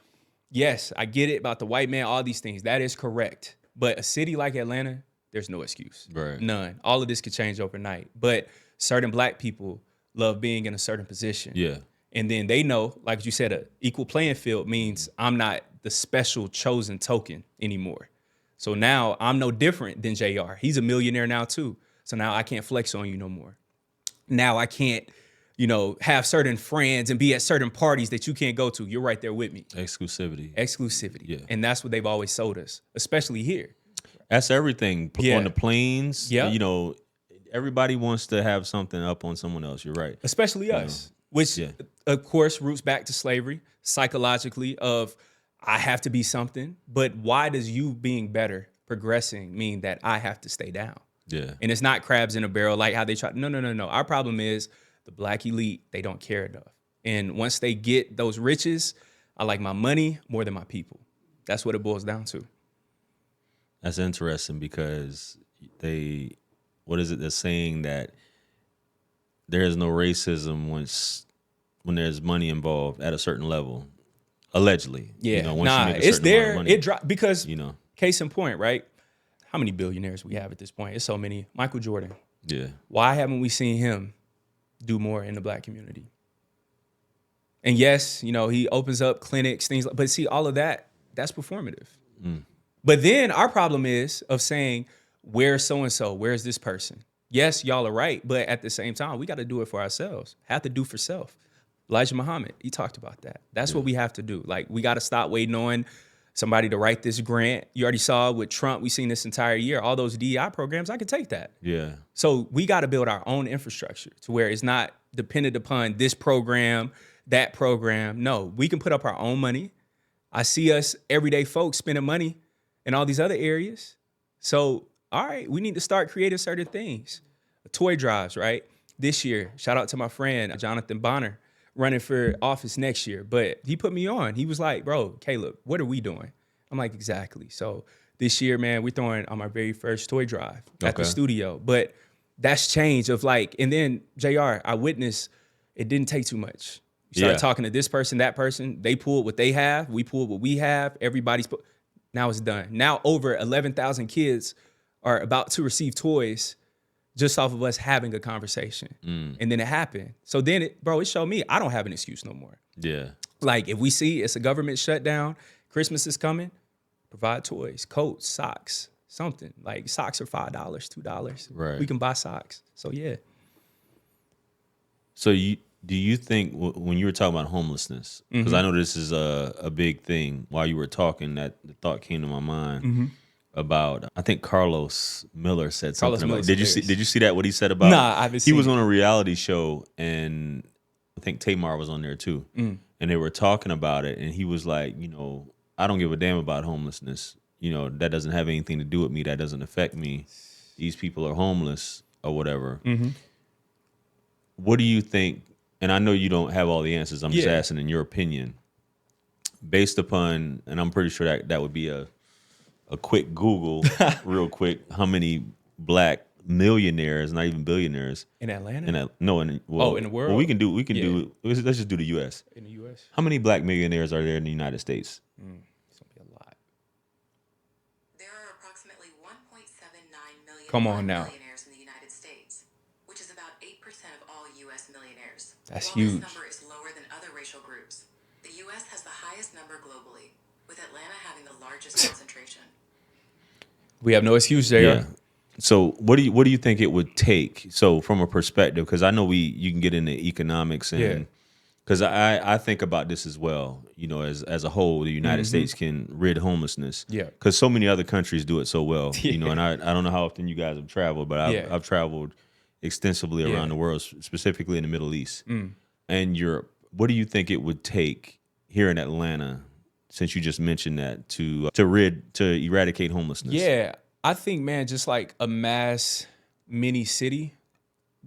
yes, I get it about the white man, all these things. That is correct. But a city like Atlanta, there's no excuse. Right. None. All of this could change overnight. But certain black people love being in a certain position. Yeah. And then they know, like you said, an equal playing field means I'm not the special chosen token anymore. So now I'm no different than JR. He's a millionaire now too. So now I can't flex on you no more. Now I can't, have certain friends and be at certain parties that you can't go to. You're right there with me. Exclusivity. Yeah. And that's what they've always sold us, especially here. That's everything. Yeah. On the planes, Yeah. Everybody wants to have something up on someone else. You're right. Especially us, which of course roots back to slavery psychologically of I have to be something. But why does you being better, progressing mean that I have to stay down? Yeah. And it's not crabs in a barrel like how they try. No. Our problem is the black elite, they don't care enough. And once they get those riches, I like my money more than my people. That's what it boils down to. That's interesting because they're saying that there is no racism when there's money involved at a certain level, allegedly. Yeah, once you make a it's certain there. amount of money, It dropped because, case in point, right? How many billionaires we have at this point? It's so many. Michael Jordan. Yeah. Why haven't we seen him do more in the black community? And yes, he opens up clinics, things like, but see, all of that's performative. But then our problem is of saying, where's so-and-so? Where's this person? Yes, y'all are right. But at the same time, we got to do it for ourselves. Have to do for self. Elijah Muhammad, he talked about that. That's what we have to do. Like, we got to stop waiting on somebody to write this grant. You already saw with Trump, we've seen this entire year, all those DEI programs, I could take that. Yeah. So we got to build our own infrastructure to where it's not dependent upon this program, that program. No, we can put up our own money. I see us everyday folks spending money in all these other areas. So, all right, we need to start creating certain things. Toy drives, right? This year, shout out to my friend, Jonathan Bonner, running for office next year. But he put me on. He was like, bro, Caleb, what are we doing? I'm like, exactly. So this year, man, we're throwing on my very first toy drive at the studio. But that's change of like, and then JR, I witnessed it didn't take too much. You started talking to this person, that person. They pulled what they have. We pulled what we have. Now it's done. Now over 11,000 kids are about to receive toys just off of us having a conversation. And then it happened. So then, it showed me I don't have an excuse no more. Yeah. Like, if we see it's a government shutdown, Christmas is coming, provide toys, coats, socks, something. Like, socks are $5, $2. Right. We can buy socks. So, yeah. So do you think when you were talking about homelessness, because I know this is a big thing, while you were talking, that the thought came to my mind about, I think Carlos Miller said something about, did you see that, what he said about? Nah, I haven't seen it. He was on a reality show, and I think Tamar was on there too. And they were talking about it, and he was like, I don't give a damn about homelessness. That doesn't have anything to do with me. That doesn't affect me. These people are homeless or whatever. What do you think? And I know you don't have all the answers. I'm just asking in your opinion, based upon, and I'm pretty sure that would be a quick Google, real quick, how many black millionaires, not even billionaires, in Atlanta? in the world. Well, we can do. Let's just do the U.S. In the U.S. How many black millionaires are there in the United States? It's gonna be a lot. There are approximately 1.79 million Come on now. millionaires in the United States, which is about 8% of all U.S. millionaires. That's While huge. This number is lower than other racial groups, the U.S. has the highest number globally, with Atlanta having the largest concentration. We have no excuse, JR. Yeah. So what do you think it would take? So from a perspective, because I know you can get into economics and Because I think about this as well, as a whole, the United States can rid homelessness. Yeah. Because so many other countries do it so well, Yeah. and I don't know how often you guys have traveled, but I've traveled extensively around the world, specifically in the Middle East and Europe. What do you think it would take here in Atlanta, since you just mentioned that, to eradicate homelessness? Yeah, I think, man, just like a mass mini city.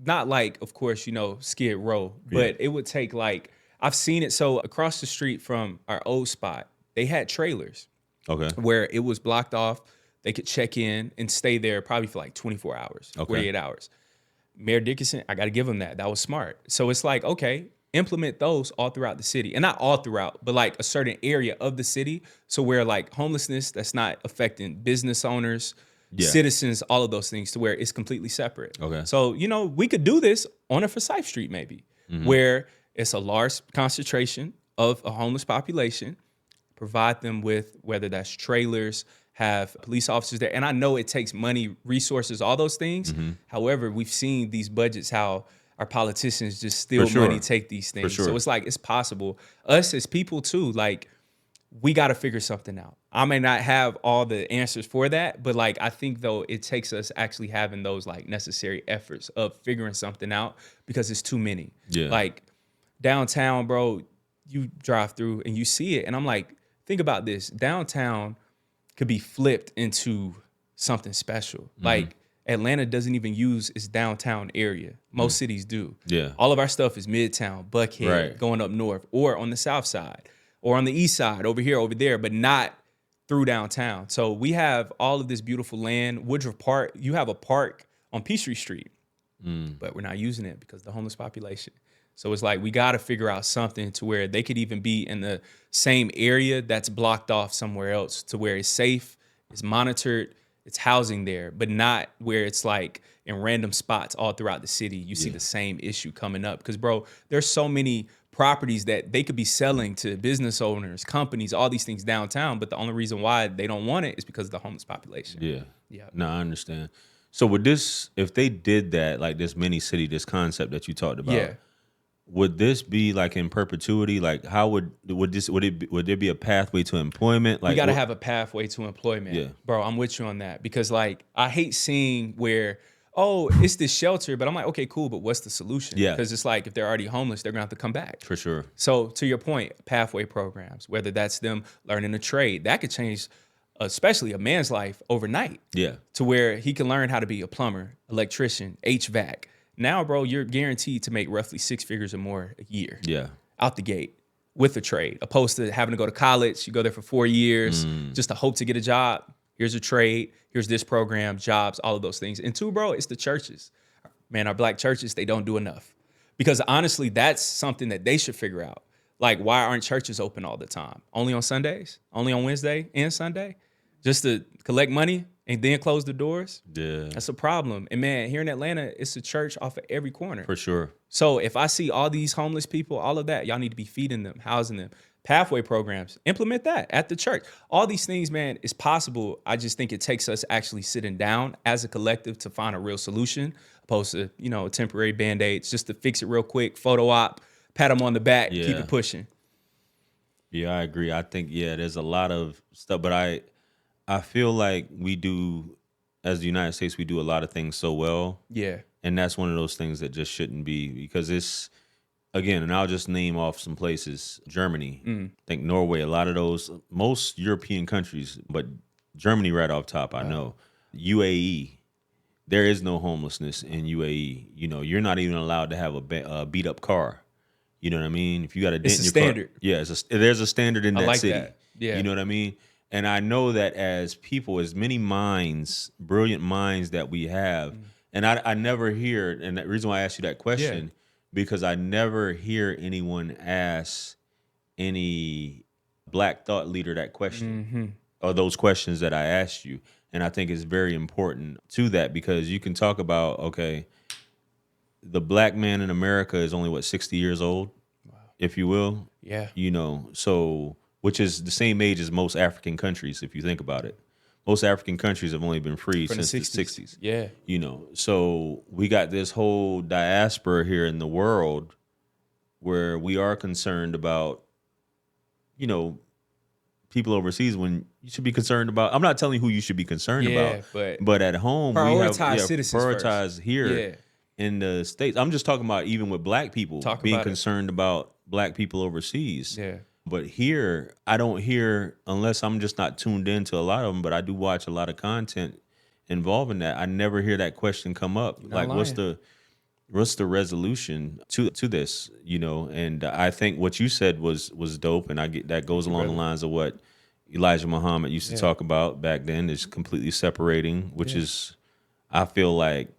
Not like, of course, Skid Row, but it would take like, I've seen it. So across the street from our old spot, they had trailers Okay. where it was blocked off. They could check in and stay there probably for like 24 hours, 48 hours. Mayor Dickinson, I got to give him that. That was smart. So it's like, okay, implement those all throughout the city. And not all throughout, but like a certain area of the city. So where like homelessness, that's not affecting business owners, citizens, all of those things, to where it's completely separate. Okay. So, we could do this on a Forsyth Street maybe, where it's a large concentration of a homeless population, provide them with, whether that's trailers, have police officers there. And I know it takes money, resources, all those things. However, we've seen these budgets, how our politicians just steal money, take these things. So it's like, it's possible. Us as people too, like, we got to figure something out. I may not have all the answers for that, but like, I think though it takes us actually having those like necessary efforts of figuring something out, because it's too many. Yeah. Like downtown, bro, you drive through and you see it. And I'm like, think about this. Downtown could be flipped into something special. Like Atlanta doesn't even use its downtown area. Most cities do. Yeah. All of our stuff is Midtown, Buckhead, going up north, or on the south side, or on the east side, over here, over there, but not through downtown. So we have all of this beautiful land. Woodruff Park, you have a park on Peachtree Street, but we're not using it because of the homeless population. So it's like, we got to figure out something to where they could even be in the same area that's blocked off somewhere else, to where it's safe, it's monitored, it's housing there, but not where it's like in random spots all throughout the city. You see the same issue coming up. Because, bro, there's so many properties that they could be selling to business owners, companies, all these things downtown, but the only reason why they don't want it is because of the homeless population. Yeah. No, I understand. So would this, if they did that, like this mini city, this concept that you talked about, would this be like in perpetuity? Like, how would there be a pathway to employment? Like, we got to have a pathway to employment. Yeah. Bro, I'm with you on that, because like, I hate seeing where, oh, it's this shelter, but I'm like, okay, cool, but what's the solution? Yeah. Because it's like, if they're already homeless, they're gonna have to come back. For sure. So to your point, pathway programs, whether that's them learning a trade, that could change, especially a man's life overnight. Yeah. To where he can learn how to be a plumber, electrician, HVAC. Now, bro, you're guaranteed to make roughly 6 figures or more a year. Yeah. Out the gate with a trade, opposed to having to go to college. You go there for 4 years just to hope to get a job. Here's a trade. Here's this program, jobs, all of those things. And two, bro, it's the churches. Man, our black churches, they don't do enough. Because honestly, that's something that they should figure out. Like, why aren't churches open all the time? Only on Sundays? Only on Wednesday and Sunday? Just to collect money and then close the doors? Yeah. That's a problem. And man, here in Atlanta, it's a church off of every corner. For sure. So if I see all these homeless people, all of that, y'all need to be feeding them, housing them. Pathway programs, implement that at the church. All these things, man, is possible. I just think it takes us actually sitting down as a collective to find a real solution, opposed to, temporary Band-Aids, just to fix it real quick, photo op, pat them on the back, keep it pushing. Yeah, I agree. I think, there's a lot of stuff, but I feel like we do, as the United States, we do a lot of things so well. Yeah. And that's one of those things that just shouldn't be, because it's, again, and I'll just name off some places. Germany, I think Norway, a lot of those, most European countries, but Germany right off top, I know. UAE, there is no homelessness in UAE. You're not even allowed to have a beat up car. You know what I mean? If you got a dent in your standard. car. There's a standard in that like city. that. Yeah. You know what I mean? And I know that as people, as many minds, brilliant minds that we have, and I never hear, and the reason why I asked you that question, because I never hear anyone ask any black thought leader that question or those questions that I asked you. And I think it's very important to that, because you can talk about, okay, the black man in America is only 60 years old, if you will. Yeah. So, which is the same age as most African countries, if you think about it. Most African countries have only been free since the 60s. Yeah. So we got this whole diaspora here in the world where we are concerned about, you know, people overseas when you should be concerned about. I'm not telling you who you should be concerned about, but at home we have prioritize citizens prioritize first. here in the States. I'm just talking about even with black people being concerned about black people overseas. Yeah. But here, I don't hear, unless I'm just not tuned into a lot of them, but I do watch a lot of content involving that. I never hear that question come up. Like, what's the resolution to this, you know? And I think what you said was dope, and I get that goes along the lines of what Elijah Muhammad used to talk about back then, is completely separating, which is, I feel like,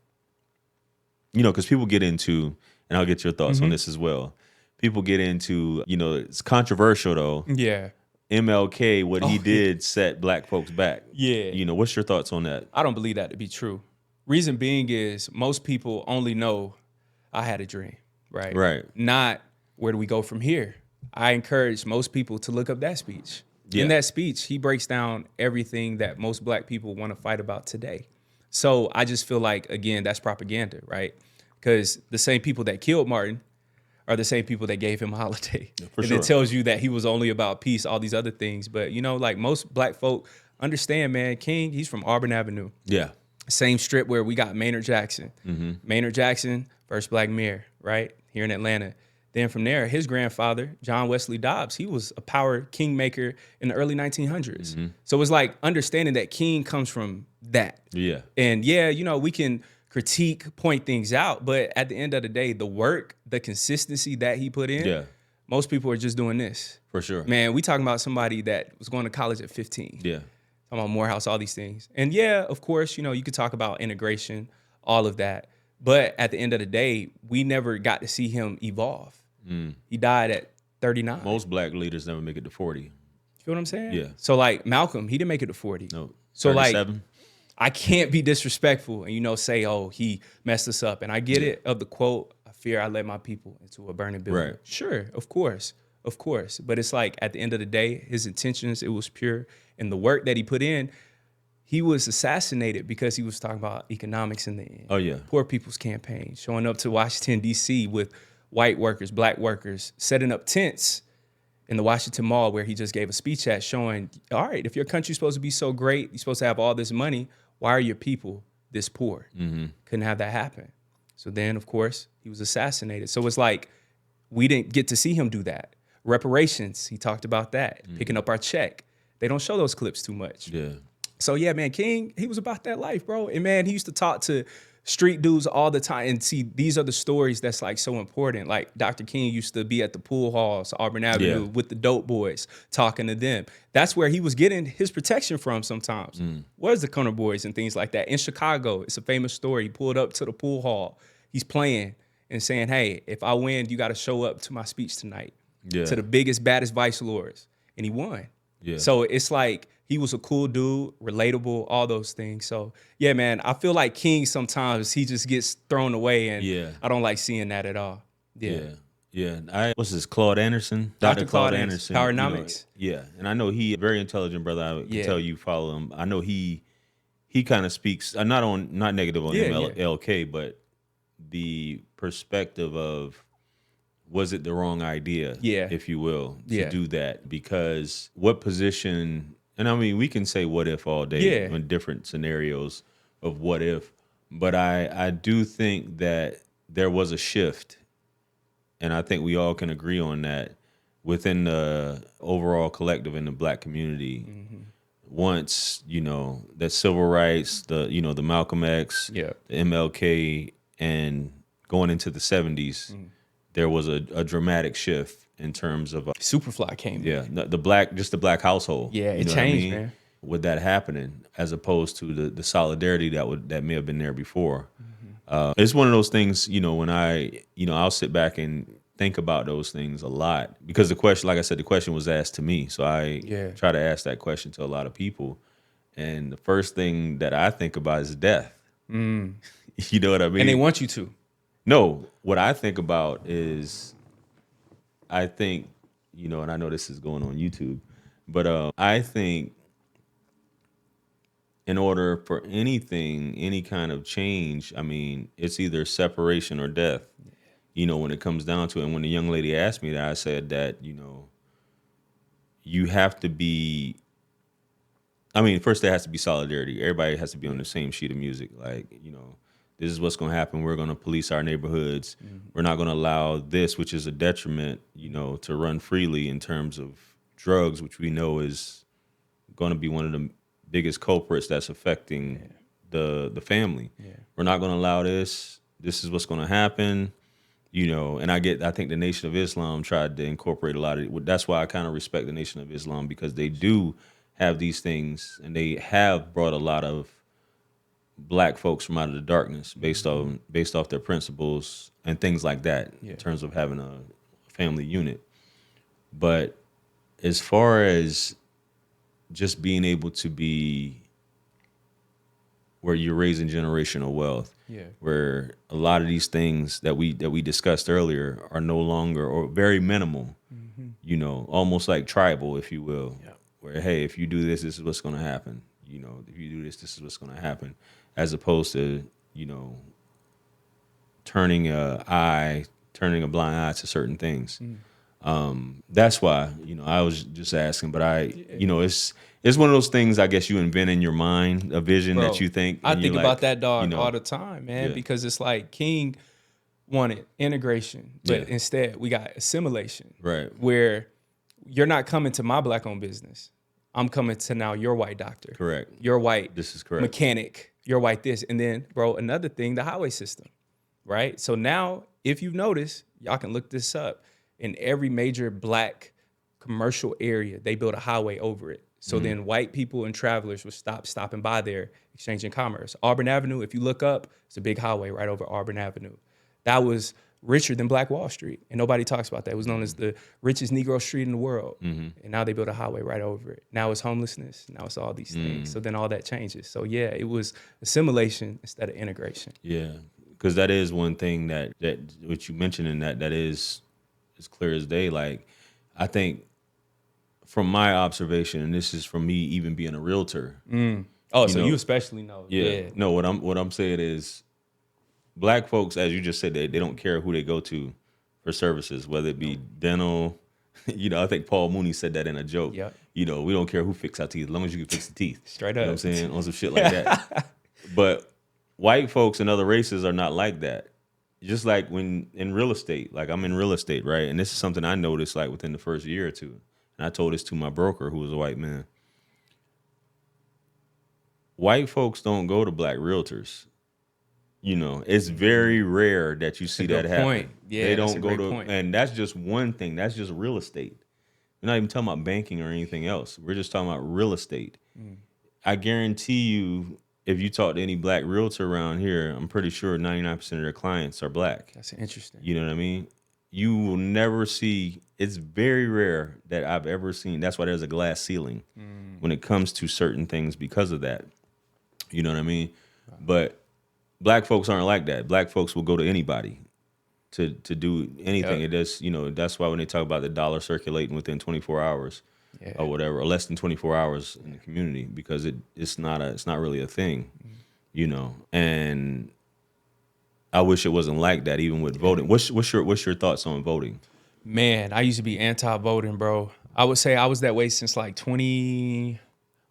you know, because people get into, and I'll get your thoughts on this as well. People get into, you know, it's controversial though. Yeah. MLK, what he did set black folks back. Yeah. You know, what's your thoughts on that? I don't believe that to be true. Reason being is most people only know I had a dream, right? Right. Not where do we go from here. I encourage most people to look up that speech. Yeah. In that speech, he breaks down everything that most black people want to fight about today. So I just feel like, again, that's propaganda, right? Because the same people that killed Martin are the same people that gave him a holiday. It tells you that he was only about peace, all these other things. But, you know, like most black folk understand, man, King, he's from Auburn Avenue. Yeah. Same strip where we got Maynard Jackson. Maynard Jackson, first black mayor, right, here in Atlanta. Then from there, his grandfather, John Wesley Dobbs, he was a power kingmaker in the early 1900s. So it's like understanding that King comes from that. Yeah. And yeah, you know, we can critique, point things out, but at the end of the day, the work, the consistency that he put in, most people are just doing this. For sure. Man, we talking about somebody that was going to college at 15. Yeah. Talking about Morehouse, all these things. And yeah, of course, you know, you could talk about integration, all of that. But at the end of the day, we never got to see him evolve. He died at 39. Most black leaders never make it to 40. You feel what I'm saying? Yeah. So like Malcolm, he didn't make it to 40. No. So 37. like, I can't be disrespectful and, you know, say, oh, he messed us up. And I get it of the quote, I fear I led my people into a burning building. Right. Sure, of course. But it's like at the end of the day, his intentions, it was pure. And the work that he put in, he was assassinated because he was talking about economics in the end. Oh, yeah. Poor People's Campaign, showing up to Washington, D.C. with white workers, black workers, setting up tents in the Washington Mall where he just gave a speech at, showing, all right, if your country's supposed to be so great, you're supposed to have all this money, why are your people this poor? Couldn't have that happen. So then, of course, he was assassinated. So it's like, we didn't get to see him do that. Reparations, he talked about that, picking up our check. They don't show those clips too much. Yeah. So yeah, man, King, he was about that life, bro. And man, he used to talk to street dudes all the time. And see, these are the stories that's like so important. Like Dr. King used to be at the pool halls, Auburn Avenue, with the dope boys, talking to them. That's where he was getting his protection from sometimes. Was the Corner Boys and things like that. In Chicago, it's a famous story. He pulled up to the pool hall. He's playing and saying, hey, if I win, you got to show up to my speech tonight. Yeah. To the biggest, baddest vice lords. And he won. Yeah. So it's like he was a cool dude, relatable, all those things. So yeah, man, I feel like King sometimes he just gets thrown away, and I don't like seeing that at all. Yeah. What's this? Claude Anderson, Dr. Claude Anderson, Powernomics. You know, and I know he a very intelligent brother. I can tell you follow him. I know he kind of speaks not negative on MLK, but the perspective of, was it the wrong idea, if you will, to do that? Because what position, and I mean, we can say what if all day in different scenarios of what if, but I do think that there was a shift, and I think we all can agree on that, within the overall collective in the black community. Once, you know, that civil rights, the Malcolm X, the MLK, and going into the 70s, there was a dramatic shift in terms of Superfly came. The black household. Yeah, it changed, man. With that happening, as opposed to the solidarity that may have been there before. It's one of those things, you know, when I'll sit back and think about those things a lot, because the question, like I said, the question was asked to me, so I try to ask that question to a lot of people, and the first thing that I think about is death. You know what I mean? And they want you to. No, what I think about is, I think, you know, and I know this is going on YouTube, but I think in order for anything, any kind of change, I mean, it's either separation or death. when it comes down to it. And when the young lady asked me that, I said that, you have to be, first there has to be solidarity. Everybody has to be on the same sheet of music. Like, this is what's going to happen. We're going to police our neighborhoods. We're not going to allow this, which is a detriment, to run freely in terms of drugs, which we know is going to be one of the biggest culprits that's affecting the family. Yeah. We're not going to allow this. This is what's going to happen. And I think the Nation of Islam tried to incorporate a lot of it. That's why I kind of respect the Nation of Islam, because they do have these things, and they have brought a lot of black folks from out of the darkness based off their principles and things like that, in terms of having a family unit. But as far as just being able to be where you're raising generational wealth, where a lot of these things that we discussed earlier are no longer, or very minimal, almost like tribal, if you will, where, hey, if you do this, this is what's going to happen. If you do this, this is what's going to happen, as opposed to, turning a blind eye to certain things. That's why, I was just asking, but it's one of those things, I guess, you invent in your mind, a vision that you think. I think about that, dog, all the time, man, because it's like King wanted integration, but instead we got assimilation. Right. Where you're not coming to my black-owned business. I'm coming to now your white doctor. Correct. Your white this is correct. Mechanic. Your white this. And then, bro, another thing, the highway system, right? So now, if you've noticed, y'all can look this up, in every major black commercial area, they built a highway over it. So then white people and travelers would stopping by there, exchanging commerce. Auburn Avenue, if you look up, it's a big highway right over Auburn Avenue. That was richer than Black Wall Street, and nobody talks about that. It was known as the richest Negro street in the world, and now they built a highway right over it. Now it's homelessness. Now it's all these things. So then all that changes. So yeah, it was assimilation instead of integration. Yeah, because that is one thing that what you mentioned in that is as clear as day. Like, I think from my observation, and this is from me even being a realtor. Oh, so you especially know. Yeah. No, what I'm saying is, black folks, as you just said, they don't care who they go to for services, whether it be dental. I think Paul Mooney said that in a joke. Yep. We don't care who fixes our teeth, as long as you can fix the teeth. Straight up. You know what I'm saying? On some shit like that. But white folks and other races are not like that. Just like when in real estate, like I'm in real estate, right? And this is something I noticed like within the first year or two. And I told this to my broker, who was a white man. White folks don't go to black realtors. It's very rare that you see that happen. Point. Yeah, they don't go to, point. And that's just one thing. That's just real estate. We're not even talking about banking or anything else. We're just talking about real estate. I guarantee you, if you talk to any black realtor around here, I'm pretty sure 99% of their clients are black. That's interesting. You know what I mean? You will never see, it's very rare that I've ever seen. That's why there's a glass ceiling when it comes to certain things because of that. You know what I mean? But black folks aren't like that. Black folks will go to anybody to do anything. It does, that's why when they talk about the dollar circulating within 24 hours or whatever, or less than 24 hours in the community, because it's not really a thing, And I wish it wasn't like that, even with voting. What's your thoughts on voting? Man, I used to be anti-voting, bro. I would say I was that way since like 20.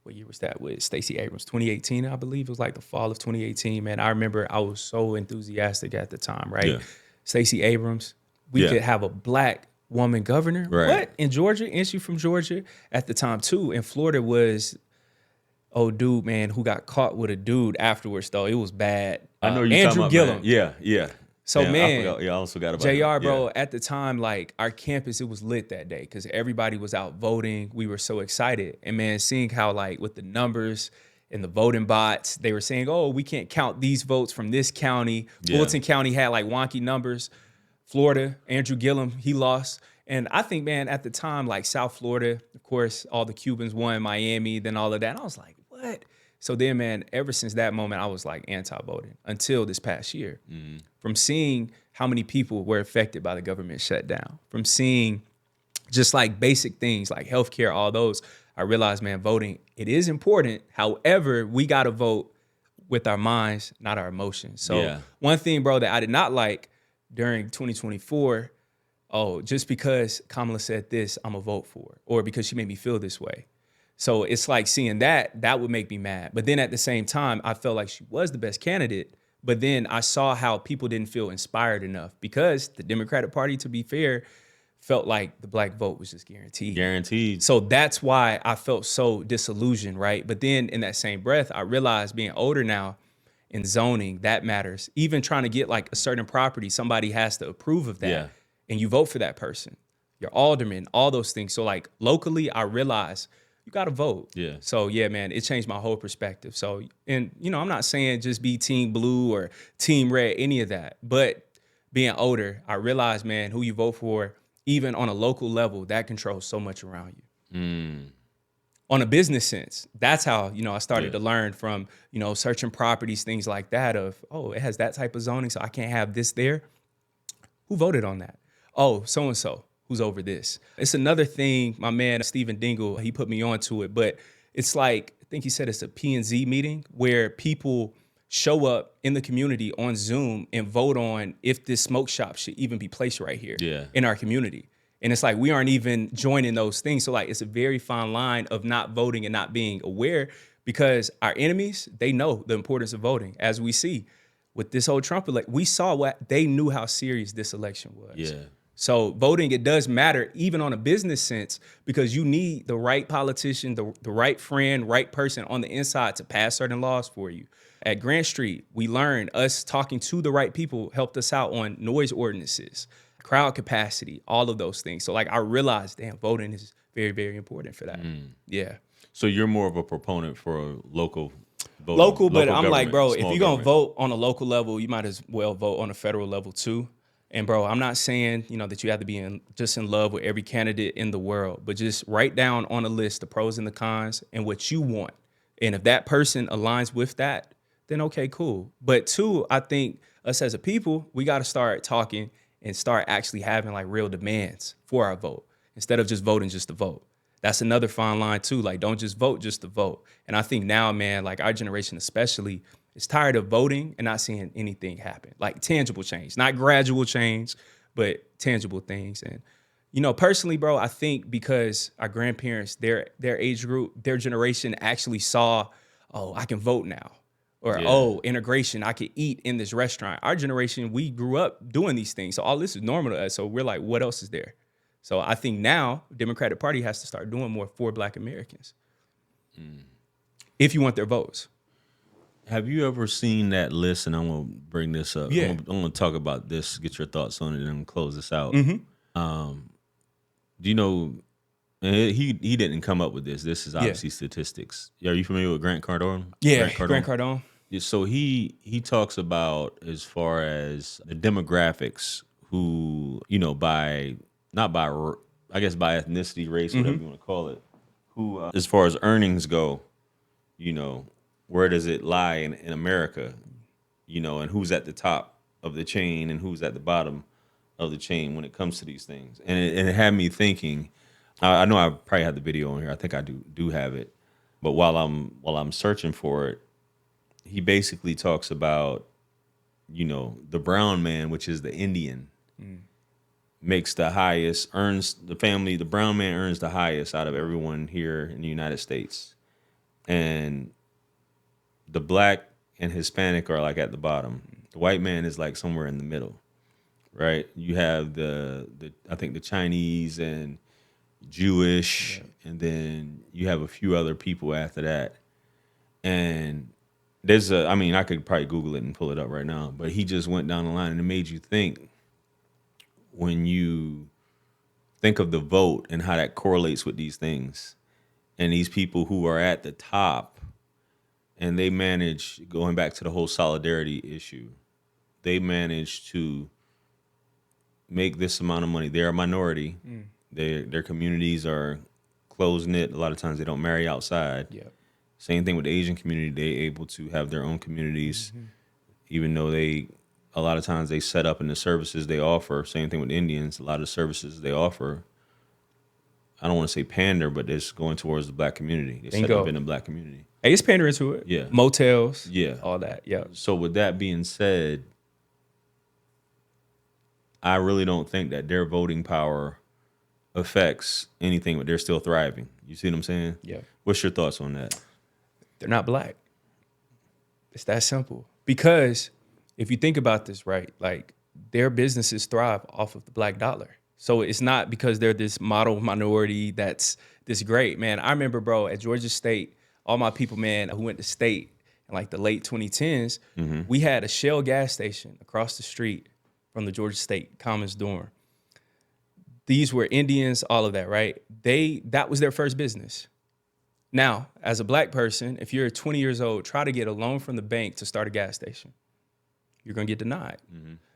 What year was that with Stacey Abrams? 2018, I believe. It was like the fall of 2018, man. I remember I was so enthusiastic at the time, right? Yeah. Stacey Abrams, we could have a black woman governor. Right. What? In Georgia? And she from Georgia at the time, too. And Florida was, dude, man, who got caught with a dude afterwards, though. It was bad. I know you're Andrew talking Gillum. about, man. Yeah. So, man, man, I also got about JR, bro, at the time, like, our campus, it was lit that day because everybody was out voting. We were so excited. And, man, seeing how, like, with the numbers and the voting bots, they were saying, we can't count these votes from this county. Fulton County had, like, wonky numbers. Florida, Andrew Gillum, he lost. And I think, man, at the time, like, South Florida, of course, all the Cubans won, Miami, then all of that. And I was like, what? So then, man, ever since that moment, I was like anti-voting until this past year. From seeing how many people were affected by the government shutdown, from seeing just like basic things like healthcare, all those, I realized, man, voting, it is important. However, we got to vote with our minds, not our emotions. So one thing, bro, that I did not like during 2024, oh, just because Kamala said this, I'm gonna vote for her, or because she made me feel this way. So it's like seeing that would make me mad. But then at the same time, I felt like she was the best candidate. But then I saw how people didn't feel inspired enough because the Democratic Party, to be fair, felt like the black vote was just guaranteed. Guaranteed. So that's why I felt so disillusioned, right? But then in that same breath, I realized being older now in zoning, that matters. Even trying to get like a certain property, somebody has to approve of that. Yeah. And you vote for that person. Your alderman, all those things. So like locally, I realized you got to vote. Yeah. So yeah, man, it changed my whole perspective. So, and you know, I'm not saying just be team blue or team red, any of that. But being older, I realized, man, who you vote for, even on a local level, that controls so much around you. On a business sense, that's how, you know, I started to learn from, you know, searching properties, things like that of, oh, it has that type of zoning, so I can't have this there. Who voted on that? Oh, so-and-so, who's over this. It's another thing, my man, Stephen Dingle, he put me onto it, but it's like, I think he said it's a P&Z meeting where people show up in the community on Zoom and vote on if this smoke shop should even be placed right here in our community. And it's like, we aren't even joining those things. So like, it's a very fine line of not voting and not being aware, because our enemies, they know the importance of voting. As we see with this whole Trump election, we saw what they knew how serious this election was. Yeah. So voting, it does matter, even on a business sense, because you need the right politician, the right friend, right person on the inside to pass certain laws for you. At Grant Street, we learned us talking to the right people helped us out on noise ordinances, crowd capacity, all of those things. So like I realized, damn, voting is very, very important for that. Yeah. So you're more of a proponent for local voting? Local, but I'm like, bro, if small you're going to government. vote on a local level, you might as well vote on a federal level too. And bro, I'm not saying, you know, that you have to be just in love with every candidate in the world, but just write down on a list the pros and the cons and what you want. And if that person aligns with that, then okay, cool. But two, I think us as a people, we got to start talking and start actually having like real demands for our vote instead of just voting just to vote. That's another fine line too. Like, don't just vote just to vote. And I think now, man, like our generation especially is tired of voting and not seeing anything happen. Like tangible change, not gradual change, but tangible things. And, you know, personally, bro, I think because our grandparents, their age group, their generation actually saw, oh, I can vote now. Or, oh, integration, I could eat in this restaurant. Our generation, we grew up doing these things. So all this is normal to us. So we're like, what else is there? So I think now Democratic Party has to start doing more for Black Americans if you want their votes. Have you ever seen that list? And I'm going to bring this up. Yeah. I'm going to talk about this, get your thoughts on it, and then close this out. Do you know, and he didn't come up with this. This is obviously statistics. Are you familiar with Grant Cardone? Yeah, Grant Cardone. Yeah, so he talks about as far as the demographics who, you know, by ethnicity, race, whatever you want to call it, who, as far as earnings go, you know, where does it lie in America, you know, and who's at the top of the chain and who's at the bottom of the chain when it comes to these things. And it had me thinking, I know I probably had the video on here. I think I do have it. But while I'm searching for it, he basically talks about, you know, the brown man, which is the Indian, makes the highest, the brown man earns the highest out of everyone here in the United States. And the Black and Hispanic are like at the bottom. The white man is like somewhere in the middle, right? You have I think the Chinese and Jewish, and then you have a few other people after that. And I could probably Google it and pull it up right now, but he just went down the line and it made you think, when you think of the vote and how that correlates with these things and these people who are at the top, and they manage, going back to the whole solidarity issue, they manage to make this amount of money. They're a minority. Their communities are close-knit. A lot of times they don't marry outside. Yep. Same thing with the Asian community. They're able to have their own communities, even though a lot of times they set up in the services they offer. Same thing with Indians. A lot of services they offer, I don't want to say pander, but it's going towards the Black community. They set up in the Black community. Hey, it's pandering to it. Yeah. Motels. Yeah. All that. Yeah. So with that being said, I really don't think that their voting power affects anything, but they're still thriving. You see what I'm saying? Yeah. What's your thoughts on that? They're not black. It's that simple. Because if you think about this, right, like their businesses thrive off of the black dollar. So it's not because they're this model minority that's this great, man. I remember, bro, at Georgia State, all my people, man, who went to state in like the late 2010s, we had a Shell gas station across the street from the Georgia State Commons dorm. These were Indians, all of that, right? That was their first business. Now, as a black person, if you're 20 years old, try to get a loan from the bank to start a gas station. You're gonna get denied.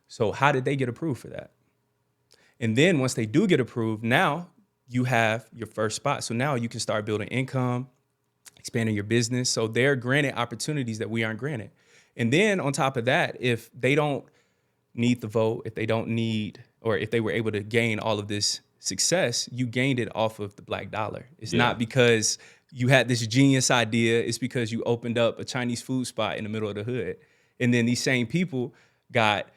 So how did they get approved for that? And then once they do get approved, now you have your first spot. So now you can start building income, expanding your business. So they're granted opportunities that we aren't granted. And then on top of that, if they don't need the vote, if they don't need, or if they were able to gain all of this success, you gained it off of the black dollar. It's not because you had this genius idea. It's because you opened up a Chinese food spot in the middle of the hood. And then these same people got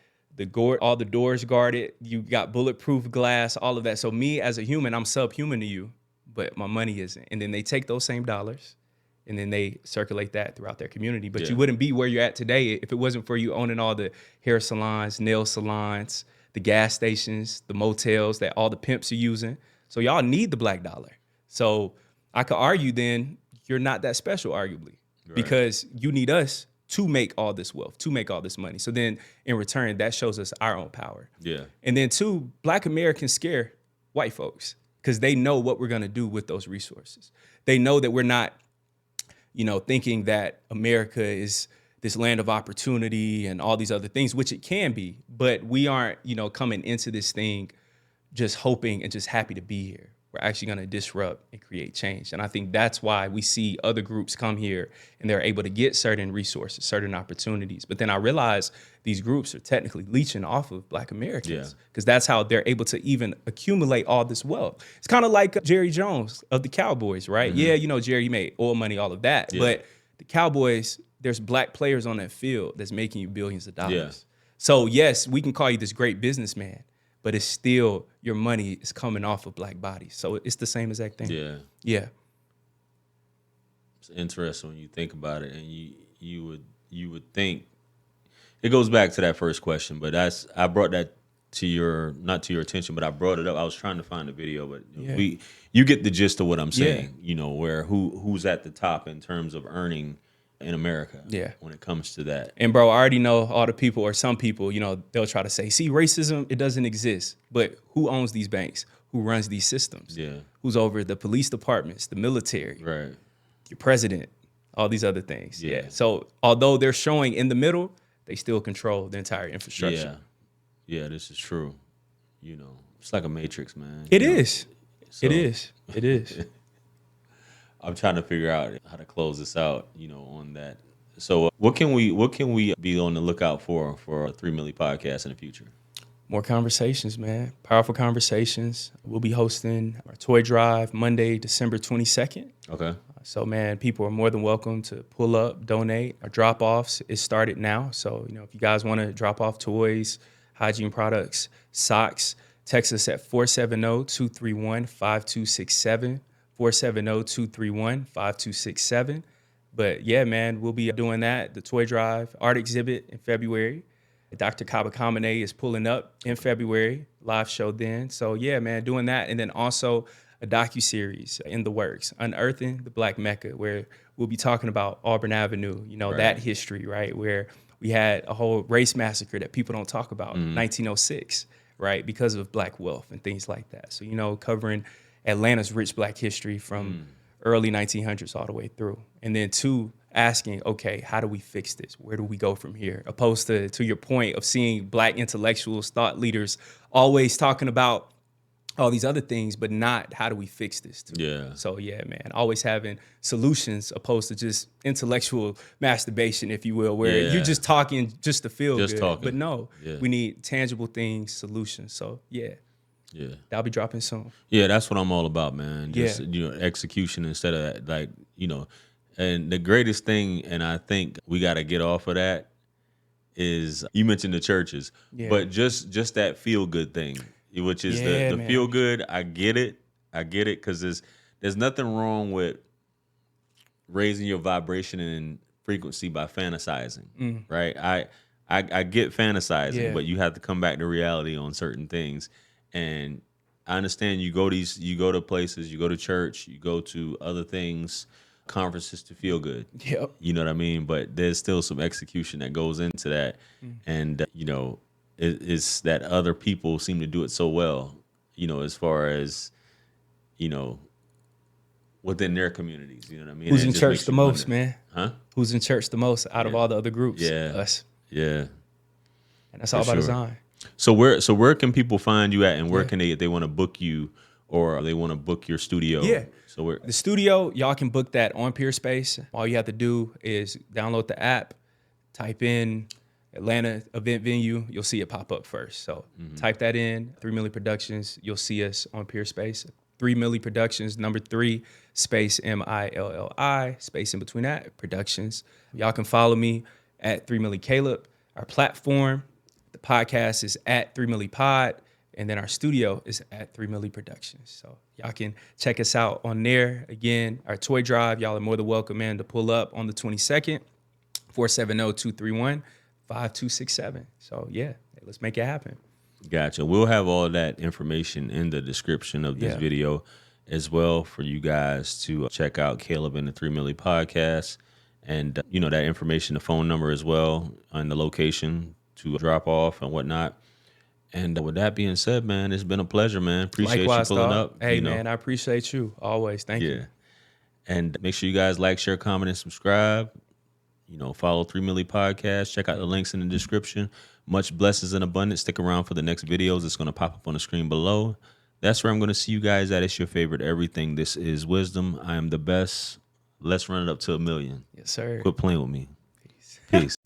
all the doors guarded. You got bulletproof glass, all of that. So me as a human, I'm subhuman to you, but my money isn't. And then they take those same dollars and then they circulate that throughout their community. But you wouldn't be where you're at today if it wasn't for you owning all the hair salons, nail salons, the gas stations, the motels that all the pimps are using. So y'all need the black dollar. So I could argue then you're not that special, arguably, because you need us to make all this wealth, to make all this money. So then in return, that shows us our own power. Yeah. And then two, black Americans scare white folks because they know what we're gonna do with those resources. They know that we're not, thinking that America is this land of opportunity and all these other things, which it can be, but we aren't, coming into this thing just hoping and just happy to be here. We're actually going to disrupt and create change. And I think that's why we see other groups come here and they're able to get certain resources, certain opportunities. But then I realize these groups are technically leeching off of black Americans because that's how they're able to even accumulate all this wealth. It's kind of like Jerry Jones of the Cowboys, right? Yeah, Jerry, he made oil money, all of that. Yeah. But the Cowboys, there's black players on that field that's making you billions of dollars. Yeah. So yes, we can call you this great businessman, but it's still your money is coming off of black bodies. So it's the same exact thing. Yeah. Yeah. It's interesting when you think about it, and you would think it goes back to that first question, but I brought that not to your attention, but I brought it up. I was trying to find the video, but you get the gist of what I'm saying, where who's at the top in terms of earning in America when it comes to that. And bro, I already know all the people, or some people, they'll try to say, see, racism, it doesn't exist. But who owns these banks? Who runs these systems? Yeah. Who's over the police departments, the military, right? Your president, all these other things. Yeah. So although they're showing in the middle, they still control the entire infrastructure. Yeah, this is true. It's like a matrix, man. It is. It is. I'm trying to figure out how to close this out, on that. So what can we be on the lookout for a 3 Milli podcast in the future? More conversations, man. Powerful conversations. We'll be hosting our toy drive Monday, December 22nd. Okay. So, man, people are more than welcome to pull up, donate. Our drop-offs is started now. So, if you guys want to drop off toys, hygiene products, socks, text us at 470-231-5267. 470-231-5267. But yeah, man, we'll be doing that. The toy drive, art exhibit in February. Dr. Kaba Kamene is pulling up in February, live show then. So yeah, man, doing that. And then also a docuseries in the works, Unearthing the Black Mecca, where we'll be talking about Auburn Avenue, that history, right? Where we had a whole race massacre that people don't talk about, 1906, right? Because of black wealth and things like that. So, covering Atlanta's rich black history from early 1900s all the way through. And then two, asking, okay, how do we fix this? Where do we go from here? Opposed to your point of seeing black intellectuals, thought leaders always talking about all these other things, but not how do we fix this too? Yeah. So yeah, man, always having solutions opposed to just intellectual masturbation, if you will, where you're just talking just to feel good. Talking. But no, we need tangible things, solutions. So yeah. Yeah, that'll be dropping soon. Yeah, that's what I'm all about, man. Just execution instead of and the greatest thing, and I think we got to get off of that, is you mentioned the churches, but just that feel good thing, which is the feel good. I get it because there's nothing wrong with raising your vibration and frequency by fantasizing, right? I get fantasizing, but you have to come back to reality on certain things. And I understand you go to places, you go to church, you go to other things, conferences to feel good. Yep. You know what I mean? But there's still some execution that goes into that. And, it's that other people seem to do it so well, as far as, within their communities. You know what I mean? Who's in church the most, man? Huh? Who's in church the most out of all the other groups? Yeah. Us. Yeah. And that's all by design. So where can people find you at, and where can they want to book you, or they want to book your studio? Yeah. So the studio, y'all can book that on Peerspace. All you have to do is download the app, type in Atlanta event venue, you'll see it pop up first. So type that in, 3 Milli Productions, you'll see us on Peerspace. 3 Milli Productions, number 3, space MILLI, space in between that, Productions. Y'all can follow me at 3 Milli Caleb. Our platform, the podcast is at 3 Milli Pod, and then our studio is at 3 Milli Productions. So y'all can check us out on there. Again, our toy drive, y'all are more than welcome, man, to pull up on the 22nd, 470-231-5267. So yeah, let's make it happen. Gotcha. We'll have all that information in the description of this video as well for you guys to check out Caleb and the 3 Milli podcast. And, that information, the phone number as well, and the location to drop off and whatnot. And with that being said, man, it's been a pleasure, man. Appreciate Likewise, you pulling dog. up. Hey, man, I appreciate you always. Thank you. And make sure you guys like, share, comment, and subscribe. Follow 3 Milli Podcast. Check out the links in the description. Much blessings and abundance. Stick around for the next videos. It's going to pop up on the screen below. That's where I'm going to see you guys at. It's your favorite everything. This is Wisdom. I am the best. Let's run it up to 1 million. Yes, sir. Quit playing with me. Peace.